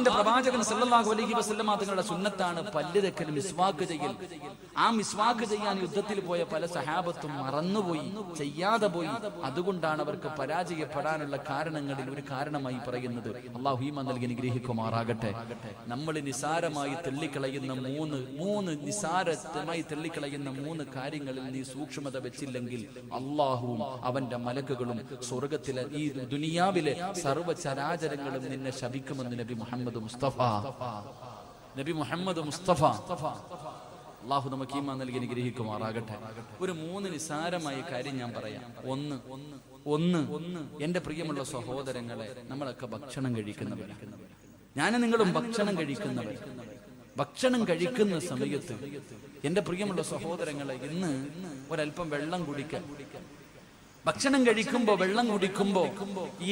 അള്ളാഹുവിന്റെ പ്രവാചകൻ സല്ലല്ലാഹു അലൈഹി വസല്ലമ തങ്ങളുടെ സുന്നത്താണ് പല്ല് തേക്കൽ, മിസ്വാക്ക് ചെയ്യൽ. ആ മിസ്വാക്ക് ചെയ്യാൻ യുദ്ധത്തിൽ പോയ പല സഹാബത്തും മറന്നുപോയി, ചെയ്യാതെ പോയി. അതുകൊണ്ടാണ് അവർക്ക് പരാജയപ്പെടാനുള്ള കാരണങ്ങളിൽ ഒരു കാരണമായി പറയുന്നത്. അള്ളാഹു ഈമാൻ നൽകി അനുഗ്രഹിക്കുമാറാകട്ടെ. നമ്മൾ നിസാരമായി തള്ളിക്കളയുന്ന മൂന്ന് കാര്യങ്ങളിൽ നീ സൂക്ഷ്മത വെച്ചില്ലെങ്കിൽ അള്ളാഹുവും അവന്റെ മലക്കുകളും സ്വർഗത്തിലെ ഈ ദുനിയാവിലെ സർവ്വചരാചരങ്ങളും നിന്നെ ശപിക്കുമെന്ന് നബി മുഹമ്മദ് മുസ്തഫ. അള്ളാഹു നമുക്ക് ഈമാൻ നൽകി അനുഗ്രഹിക്കുമാറാകട്ടെ. ഒരു 3 നിസാരമായ കാര്യം ഞാൻ പറയാം. ഒന്ന് എന്റെ പ്രിയമുള്ള സഹോദരങ്ങളെ, നമ്മളൊക്കെ ഭക്ഷണം കഴിക്കുന്നവരാണ്. ഞാനും നിങ്ങളും ഭക്ഷണം കഴിക്കുന്നവർ. ഭക്ഷണം കഴിക്കുന്ന സമയത്ത് എന്റെ പ്രിയമുള്ള സഹോദരങ്ങളെ, ഇന്ന് ഒരല്പം വെള്ളം കുടിക്കാൻ. ഭക്ഷണം കഴിക്കുമ്പോ വെള്ളം കുടിക്കുമ്പോ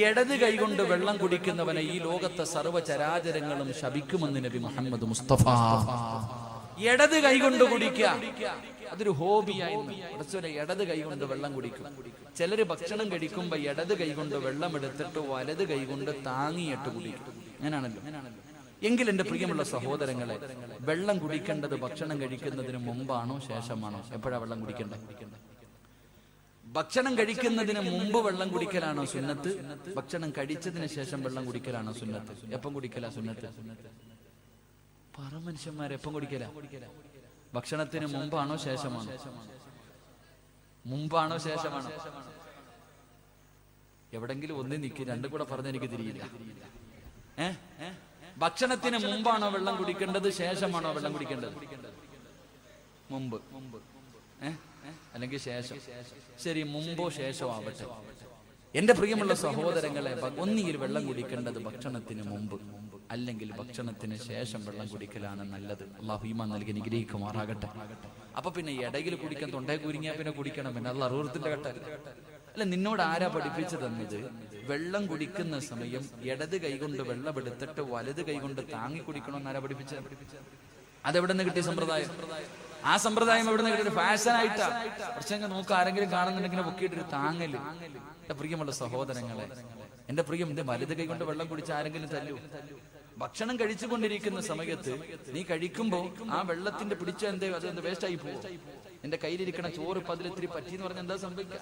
ഇടത് കൈകൊണ്ട് വെള്ളം കുടിക്കുന്നവനെ ഈ ലോകത്തെ സർവ്വചരാചരങ്ങളും ശപിക്കുമെന്ന് നബി മുഹമ്മദ് മുസ്തഫ. ഇടത് കൈകൊണ്ട് കുടിക്കുക, അതൊരു ഹോബിയായിരുന്നു. ഇടത് കൈകൊണ്ട് വെള്ളം കുടിക്കും. ചിലര് ഭക്ഷണം കഴിക്കുമ്പോ ഇടത് കൈകൊണ്ട് വെള്ളം എടുത്തിട്ട് വലത് കൈകൊണ്ട് താങ്ങിയിട്ട് കുടിക്കും. അങ്ങനെയാണല്ലോ. എങ്കിൽ എന്റെ പ്രിയമുള്ള സഹോദരങ്ങളെ, വെള്ളം കുടിക്കേണ്ടത് ഭക്ഷണം കഴിക്കുന്നതിന് മുമ്പാണോ ശേഷമാണോ? എപ്പോഴാ വെള്ളം കുടിക്കേണ്ടത്? ഭക്ഷണം കഴിക്കുന്നതിന് മുമ്പ് വെള്ളം കുടിക്കലാണോ സുന്നത്ത്? ഭക്ഷണം കഴിച്ചതിന് ശേഷം വെള്ളം കുടിക്കലാണോ സുന്നത്ത്? എപ്പം കുടിക്കലാ സുന്നത്ത്? പറ മനുഷ്യന്മാരെ, എപ്പം കുടിക്കല? ഭക്ഷണത്തിന് മുമ്പാണോ ശേഷമാണോ? മുമ്പാണോ ശേഷമാണോ? എവിടെങ്കിലും ഒന്നി നിൽക്കി, രണ്ടും കൂടെ പറഞ്ഞ എനിക്ക് തിരിയില്ല. ഭക്ഷണത്തിന് മുമ്പാണോ വെള്ളം കുടിക്കേണ്ടത്, ശേഷമാണോ വെള്ളം കുടിക്കേണ്ടത്? മുമ്പ് അല്ലെങ്കിൽ ശേഷം? ശരി, മുമ്പോ ശേഷമോ ആവട്ടെ. എന്റെ പ്രിയമുള്ള സഹോദരങ്ങളെ, ഒന്നുകിൽ വെള്ളം കുടിക്കേണ്ടത് ഭക്ഷണത്തിന് മുമ്പ്, അല്ലെങ്കിൽ ഭക്ഷണത്തിന് ശേഷം വെള്ളം കുടിക്കലാണ് നല്ലത്. അള്ളാഹു ഈമാൻ നൽകി അനുഗ്രഹിക്കുമാറാകട്ടെ. അപ്പൊ പിന്നെ ഇടയിൽ കുടിക്കാൻ തൊണ്ടയെ കുരുങ്ങിയാ പിന്നെ കുടിക്കണം. പിന്നെ അത് അറുപത്തിന്റെ ഘട്ടം അല്ല. നിന്നോട് ആരാ പഠിപ്പിച്ചു തന്നത്? വെള്ളം കുടിക്കുന്ന സമയം ഇടത് കൈകൊണ്ട് വെള്ളം എടുത്തിട്ട് വലത് കൈകൊണ്ട് താങ്ങി കുടിക്കണമെന്ന് ആരാ പഠിപ്പിച്ചത്? അതെവിടെ നിന്ന് കിട്ടിയ സമ്പ്രദായം? ആ സമ്പ്രദായം എവിടെ നിന്ന് കിട്ടിയ ഫാഷനായിട്ടാ? പക്ഷെ നോക്ക്, ആരെങ്കിലും കാണുന്നുണ്ടെങ്കിൽ പൊക്കിയിട്ടൊരു താങ്ങല്. എന്റെ പ്രിയമുള്ള സഹോദരങ്ങളെ, എന്റെ പ്രിയം, എന്റെ വലത് കൈ കൊണ്ട് വെള്ളം കുടിച്ച് ആരെങ്കിലും തല്ലൂ? ഭക്ഷണം കഴിച്ചുകൊണ്ടിരിക്കുന്ന സമയത്ത് നീ കഴിക്കുമ്പോ ആ വെള്ളത്തിന്റെ പിടിച്ച അതെന്ത് വേസ്റ്റ് ആയി പോകും. എന്റെ കയ്യിലിരിക്കണ ചോറ് ഇപ്പൊ അതിലിത്തിരി പറ്റിയെന്ന് പറഞ്ഞാൽ എന്താ സംഭവിക്കുക?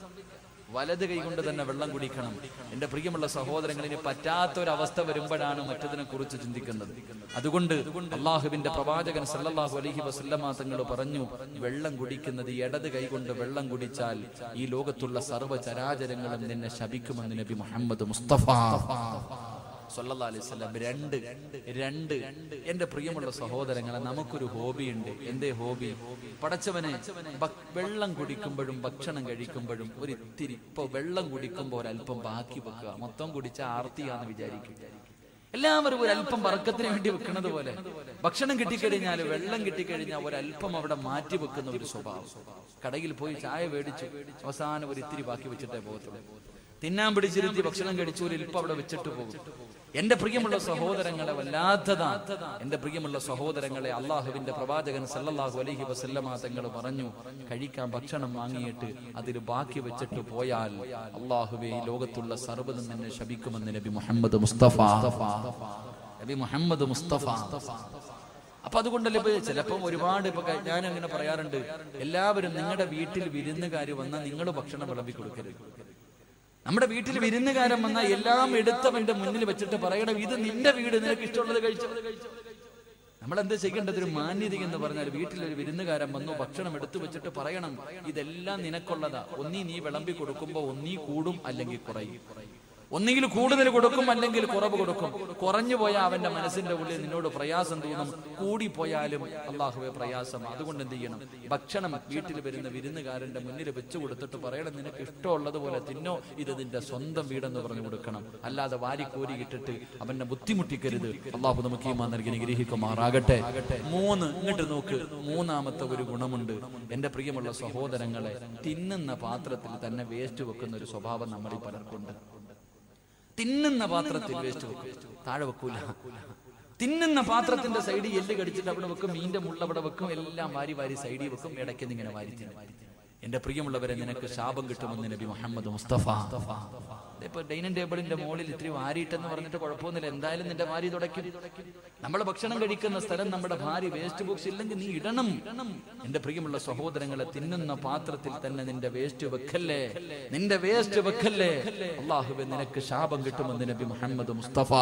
വലത് കൈ കൊണ്ട് തന്നെ വെള്ളം കുടിക്കണം. എന്റെ പ്രിയമുള്ള സഹോദരങ്ങളിന് പറ്റാത്തൊരവസ്ഥ വരുമ്പോഴാണ് മറ്റതിനെ കുറിച്ച് ചിന്തിക്കുന്നത്. അതുകൊണ്ട് അള്ളാഹുവിന്റെ പ്രവാചകൻ സല്ലല്ലാഹു അലൈഹി വസല്ലമ തങ്ങൾ പറഞ്ഞു, വെള്ളം കുടിക്കുന്നത് ഇടത് കൈ കൊണ്ട് വെള്ളം കുടിച്ചാൽ ഈ ലോകത്തുള്ള സർവ്വചരാചരങ്ങളും നിന്നെ ശപിക്കുമെന്ന് നബി മുഹമ്മദ് മുസ്തഫ സല്ലല്ലാഹു അലൈഹി വസല്ലം. രണ്ട് എന്റെ പ്രിയമുള്ള സഹോദരങ്ങളെ, നമുക്കൊരു ഹോബിയുണ്ട്. എന്തേ ഹോബി? പടച്ചവനെ, വെള്ളം കുടിക്കുമ്പോഴും ഭക്ഷണം കഴിക്കുമ്പോഴും ഒരിത്തിരി, ഇപ്പൊ വെള്ളം കുടിക്കുമ്പോൾ ഒരല്പം ബാക്കി വെക്കുക. മൊത്തം കുടിച്ച ആർത്തിയാന്ന് വിചാരിക്കും. എല്ലാവരും ഒരല്പം ബർക്കത്തിന് വേണ്ടി വെക്കുന്നത് പോലെ ഭക്ഷണം കിട്ടിക്കഴിഞ്ഞാൽ, വെള്ളം കിട്ടിക്കഴിഞ്ഞാൽ ഒരല്പം അവിടെ മാറ്റി വെക്കുന്ന ഒരു സ്വഭാവം. കടയിൽ പോയി ചായ മേടിച്ചു, അവസാനം ഒരിത്തിരി ബാക്കി വെച്ചിട്ടേ പോകത്തുള്ളൂ. തിന്നാൻ പിടിച്ചിരുത്തി ഭക്ഷണം കഴിച്ചു ഒരു ഇൽപ്പം അവിടെ വെച്ചിട്ട് പോകും. എന്റെ പ്രിയമുള്ള സഹോദരങ്ങളെ, വല്ലാത്തതാ. എന്റെ പ്രിയമുള്ള സഹോദരങ്ങളെ, അള്ളാഹുവിന്റെ പ്രവാചകൻ സല്ലല്ലാഹു അലൈഹി വസല്ലമ തങ്ങൾ പറഞ്ഞു, കഴിക്കാൻ ഭക്ഷണം വാങ്ങിയിട്ട് അതിൽ ബാക്കി വെച്ചിട്ട് പോയാൽ അള്ളാഹുവേ, ഈ ലോകത്തുള്ള സർവ്വതും എന്നെ ശപിക്കുമെന്ന് നബി മുഹമ്മദ് മുസ്തഫ. അപ്പൊ അതുകൊണ്ടല്ലേ ചിലപ്പം ഒരുപാട് ഞാൻ അങ്ങനെ പറയാറുണ്ട്, എല്ലാവരും നിങ്ങളുടെ വീട്ടിൽ വിരുന്നുകാർ വന്നാൽ നിങ്ങൾ ഭക്ഷണം വിളമ്പി കൊടുക്കരുത്. നമ്മുടെ വീട്ടിൽ വിരുന്നുകാരൻ വന്നാൽ എല്ലാം എടുത്തവന്റെ മുന്നിൽ വെച്ചിട്ട് പറയണം, ഇത് നിന്റെ വീട്, നിനക്ക് ഇഷ്ടമുള്ളത് കഴിച്ചു. നമ്മളെന്താ ചെയ്യേണ്ടത്? ഒരു മാന്യത എന്ന് പറഞ്ഞാൽ, വീട്ടിലൊരു വിരുന്നുകാരൻ വന്നു, ഭക്ഷണം എടുത്തു വെച്ചിട്ട് പറയണം, ഇതെല്ലാം നിനക്കുള്ളതാ. ഒന്നീ നീ വിളമ്പി കൊടുക്കുമ്പോ ഒന്നീ കൂടും, അല്ലെങ്കിൽ കുറയും. ഒന്നുകിൽ കൂടുതൽ കൊടുക്കും, അല്ലെങ്കിൽ കുറവ് കൊടുക്കും. കുറഞ്ഞു പോയാൽ അവന്റെ മനസ്സിന്റെ ഉള്ളിൽ നിന്നോട് പ്രയാസം തോന്നും, കൂടിപ്പോയാലും അള്ളാഹുവെ പ്രയാസം. അതുകൊണ്ട് എന്ത് ചെയ്യണം? ഭക്ഷണം വീട്ടിൽ വരുന്ന വിരുന്നുകാരന്റെ മുന്നിൽ വെച്ചു കൊടുത്തിട്ട് പറയണം, നിനക്ക് ഇഷ്ടമുള്ളതുപോലെ തിന്നോ, ഇത് നിന്റെ സ്വന്തം വീടെന്ന് പറഞ്ഞു കൊടുക്കണം. അല്ലാതെ വാരിക്കോരി ഇട്ടിട്ട് അവനെ ബുദ്ധിമുട്ടിക്കരുത്. അള്ളാഹു നമുക്ക് ഈമാൻ നൽകി അനുഗ്രഹിക്കുമാറാകട്ടെ. ഇങ്ങോട്ട് നോക്ക്, മൂന്നാമത്തെ ഒരു ഗുണമുണ്ട്. എന്റെ പ്രിയമുള്ള സഹോദരങ്ങളെ, തിന്നുന്ന പാത്രത്തിൽ തന്നെ വേസ്റ്റ് വെക്കുന്ന ഒരു സ്വഭാവം നമ്മളിൽ പലർക്കുണ്ട്. തിന്നുന്ന പാത്രത്തിൽ വേസ്റ്റ് വെക്കും, താഴെ വെക്കൂല. തിന്നുന്ന പാത്രത്തിന്റെ സൈഡിൽ എല്ല് കടിച്ചിട്ട് അവിടെ വെക്കും, മീന്റെ മുള്ള അവിടെ വെക്കും, എല്ലാം വാരി വാരി സൈഡിൽ വെക്കും, ഇടയ്ക്ക് ഇങ്ങനെ വാരി തിന്നും. എന്റെ പ്രിയമുള്ളവരെ, നിനക്ക് ശാപം കിട്ടുമെന്ന് നബി മുഹമ്മദ് മുസ്തഫ. ഇപ്പൊ ഡൈനിങ് ടേബിളിന്റെ മുകളിൽ ഇത്തിരി വാരിയിട്ടെന്ന് പറഞ്ഞിട്ട് കുഴപ്പമൊന്നുമില്ല, എന്തായാലും നിന്റെ ഭാര്യ തുടയ്ക്കും. നമ്മൾ ഭക്ഷണം കഴിക്കുന്ന സ്ഥലം നമ്മുടെ ഭാര്യ വേസ്റ്റ് ബോക്സ് ഇല്ലെങ്കിൽ നീ ഇടണം. എന്റെ പ്രിയമുള്ള സഹോദരങ്ങളെ, തിന്നുന്ന പാത്രത്തിൽ തന്നെ നിന്റെ വേസ്റ്റ് വെക്കല്ലേ, നിന്റെ വേസ്റ്റ് വെക്കല്ലേ. അല്ലാഹുവേ, നിനക്ക് ശാപം കിട്ടുമെന്ന് നബി മുഹമ്മദ് മുസ്തഫ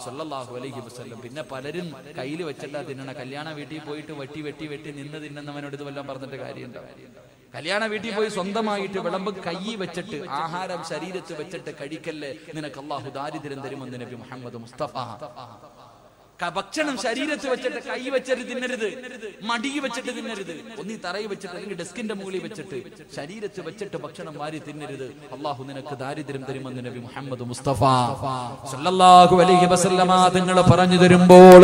സല്ലല്ലാഹു അലൈഹി വസല്ലം. പിന്നെ പലരും കയ്യിൽ വെച്ചിട്ടാ തിന്നണ. കല്യാണ വീട്ടിൽ പോയിട്ട് വെട്ടി നിന്ന് തിന്നുന്നവനോട് ഇത് വല്ലതും പറഞ്ഞിട്ട് കാര്യമുണ്ടോ? കല്യാണ വീട്ടിൽ പോയി സ്വന്തമായിട്ട് വിളമ്പ് കൈ വെച്ചിട്ട് ആഹാരം ശരീരത്ത് വെച്ചിട്ട് കഴിക്കല്ലേ, നിനക്ക് അല്ലാഹു ദാരിദ്ര്യം തരുമെന്ന് നബി മുഹമ്മദ് മുസ്തഫ. ഭക്ഷണം ശരീരത്ത് വെച്ചിട്ട് കൈ വെച്ചിട്ട് തിന്നരുത്, മടി വെച്ചിട്ട് തിന്നരുത്. ഒന്നീ തറയിൽ വെച്ചിട്ട് അല്ലെങ്കിൽ ഡെസ്കിന്റെ മുകളിൽ വെച്ചിട്ട് ശരീരത്ത് വെച്ചിട്ട് ഭക്ഷണം വാരി തിന്നരുത്. അല്ലാഹു നിനക്ക് ദാരിദ്ര്യം തരുമെന്ന് നബി മുഹമ്മദ് മുസ്തഫ സല്ലല്ലാഹു അലൈഹി വസല്ലമ തങ്ങൾ പറഞ്ഞു തരുമ്പോൾ,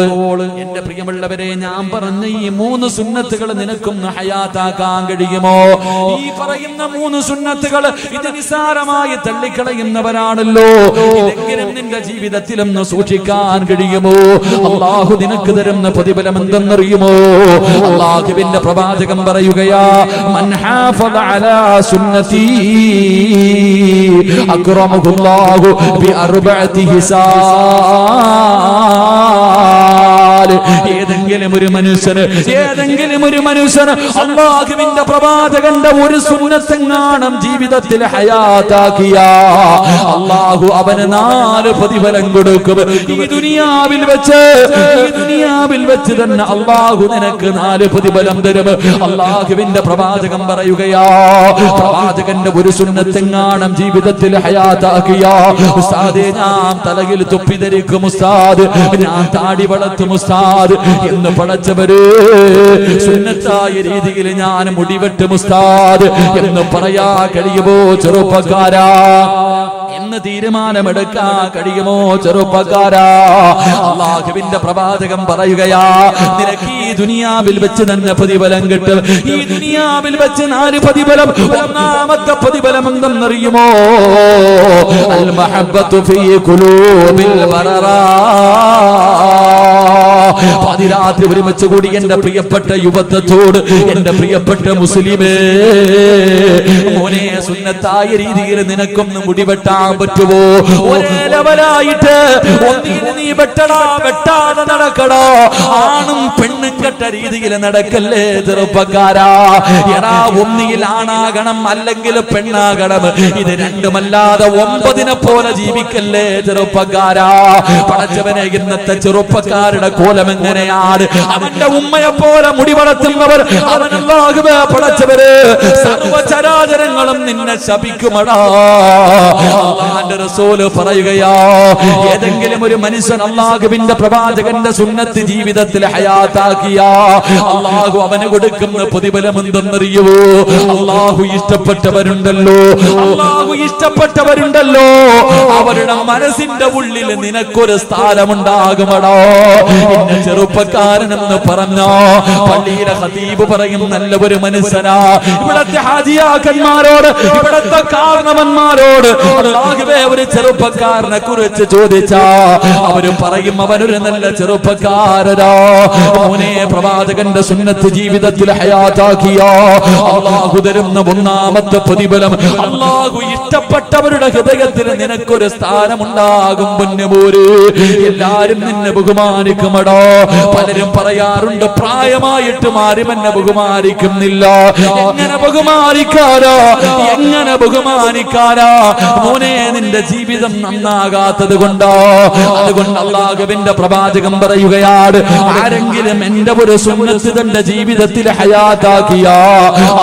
എന്റെ പ്രിയമുള്ളവരെ, ഞാൻ പറഞ്ഞ ഈ 3 സുന്നത്തുകൾ നിനക്കൊന്ന് ഹയാത്താക്കാൻ കഴിയുമോ? ഈ പറയുന്ന 3 സുന്നത്തുകൾ ഇത് നിസാരമായി തള്ളിക്കളയുന്നവരാണല്ലോ. ഇതെങ്കിലും നിന്റെ ജീവിതത്തിലൊന്ന് സൂക്ഷിക്കാൻ കഴിയുമോ? അല്ലാഹു നിനക്ക് തരുന്ന പ്രതിഫലം എന്തെന്നറിയുമോ? അല്ലാഹുവിന്റെ പ്രവാചകൻ പറയുകയാ, മൻ ഹാഫദ അലാ സുന്നതി അക്റമഹുല്ലാഹു ബിഅർബഅതി ഹിസാൽ. ഏതെങ്കിലും ഒരു മനുഷ്യന് അല്ലാഹുവിന്റെ പ്രവാചകന്റെ ഒരു സുന്നത്തെങ്ങാനും ജീവിതത്തിൽ ഹയാത്താക്കിയ അല്ലാഹു അവന് 4 പ്രതിഫലം കൊടുക്കും. ഈ ദുനിയാവിൽ വെച്ച് തന്നെ അല്ലാഹു നിനക്ക് 4 പ്രതിഫലം തരും. അല്ലാഹുവിന്റെ പ്രവാചകൻ പറയുകയാ, പ്രവാചകന്റെ ഒരു സുന്നത്തെങ്ങാനും ജീവിതത്തിൽ ഹയാത്താക്കിയ, ഉസ്താദേ ഞാൻ തലയിൽ തൊപ്പി ധരിക്കും ഉസ്താദ്, ഞാൻ താടി വളർത്തും ഉസ്താദ് എന്ന് പടച്ചവര്, സുന്നത്തായ രീതിയിൽ ഞാൻ മുടിവെട്ടും ഉസ്താദ് എന്ന് പറയാ കഴിയുമോ ചെറുപ്പക്കാരാ? എന്ന് തീരുമാനമെടുക്കാൻ കഴിയുമോ ചെറുപ്പക്കാരാ? അല്ലാഹുവിന്റെ പ്രവാചകൻ പറയുകയാ, നിനക്ക് ഈ ദുനിയാവിൽ വെച്ച് തന്നെ പ്രതിഫലം കിട്ടും. ഈ ദുനിയാവിൽ വെച്ച് 4 പ്രതിഫലം. ഒന്നാമത്തെ പ്രതിഫലം എന്തെന്നറിയുമോ? അൽ മഹബ്ബത്തു ഫീ ഖുലൂബിൽ ബററാ. പാതിരാത്രി ഒരുമിച്ച് കൂടി എന്റെ പ്രിയപ്പെട്ട യുവത്വത്തോട്, എന്റെ പ്രിയപ്പെട്ട മുസ്ലിമേ, മോനെ, സുന്നത്തായ രീതിയിൽ നിനക്കൊന്ന് മുടിവെട്ടാൻ പറ്റുമോ? ഒരേ ലെവലായിട്ട് ഒന്നിന് നീ വെട്ടാതെ നടക്കടോ. ആണും പെണ്ണും കെട്ട രീതിയിൽ നടക്കല്ലേ ചെറുപ്പക്കാരാ. എടാ, ഒന്നിയിൽ ആണാകണം അല്ലെങ്കിൽ പെണ്ണാകണം. ഇത് രണ്ടുമല്ലാതെ 9നെ പോലെ ജീവിക്കല്ലേ ചെറുപ്പക്കാരാ. പടച്ചവനെ, ഇന്നത്തെ ചെറുപ്പക്കാരുടെ കോലം എങ്ങനെയാണ്? അവന്റെ ഉമ്മയെ പോലെ മുടി വളർത്തുന്നവർ, അവനല്ലാഹുവേ പടച്ചവര്, സർവ്വചരാചരങ്ങളും നിന്നെ ശപിക്കുമടാ. അല്ലാഹുവിന്റെ റസൂല് പറയുകയാ, ഏതെങ്കിലും ഒരു മനുഷ്യൻ അല്ലാഹുവിന്റെ പ്രവാചകന്റെ സുന്നത്ത് ജീവിതത്തിൽ ഹയാത്താക്കിയ അല്ലാഹു അവന് കൊടുക്കുന്ന പ്രതിഫലം എന്തെന്നറിയുമോ? അല്ലാഹു ഇഷ്ടപ്പെട്ടവരുണ്ടല്ലോ, അവരുടെ മനസ്സിന്റെ ഉള്ളിൽ നിനക്കൊരു സ്ഥാനമുണ്ടാകുമടോ. എന്നെ ചെറുപ്പക്കാരനെന്ന് പറഞ്ഞോ, പള്ളിയിലെ ഖതീബ് പറയും നല്ല ഒരു മനുഷ്യനാ. ഇവിടത്തെ ഹാജിയാക്കന്മാരോട്, ഇവിടത്തെ കാരണവന്മാരോട് അല്ലാഹുവേ ഒരു ചെറുപ്പക്കാരനെ കുറിച്ച് ചോദിച്ചാ അവര് പറയും അവനൊരു നല്ല ചെറുപ്പക്കാരനാ. മോനെ, പ്രവാചകന്റെ സുന്നത്ത് ജീവിതത്തിൽ ഹയാത്താക്കിയ അല്ലാഹു തരുന്ന 1ാമത്തെ പ്രതിഫലം, അല്ലാഹു ഇഷ്ടപ്പെട്ടവരുടെ ഹൃദയത്തിൽ നിനക്കൊരു സ്ഥാനമുണ്ടാകും. പൊന്നുപോര്, എല്ലാരും നിന്നെ ബഹുമാനിക്കുമടോ. പലരും പറയാറുണ്ട്, പ്രായമായിട്ടും ആരും എന്നെ ബഹുമാനിക്കുന്നില്ല. എങ്ങനെ ബഹുമാനിക്കാരാ? മോനെ, നിന്റെ ജീവിതം നന്നാകാത്തത് കൊണ്ടോ? അതുകൊണ്ട് അല്ലാഹുവിന്റെ പ്രവാചകൻ പറയുകയാണ്, ആരെങ്കിലും എന്റെ ഒരു സുന്നത്ത് തന്റെ ജീവിതത്തിൽ ഹയാത്താക്കിയ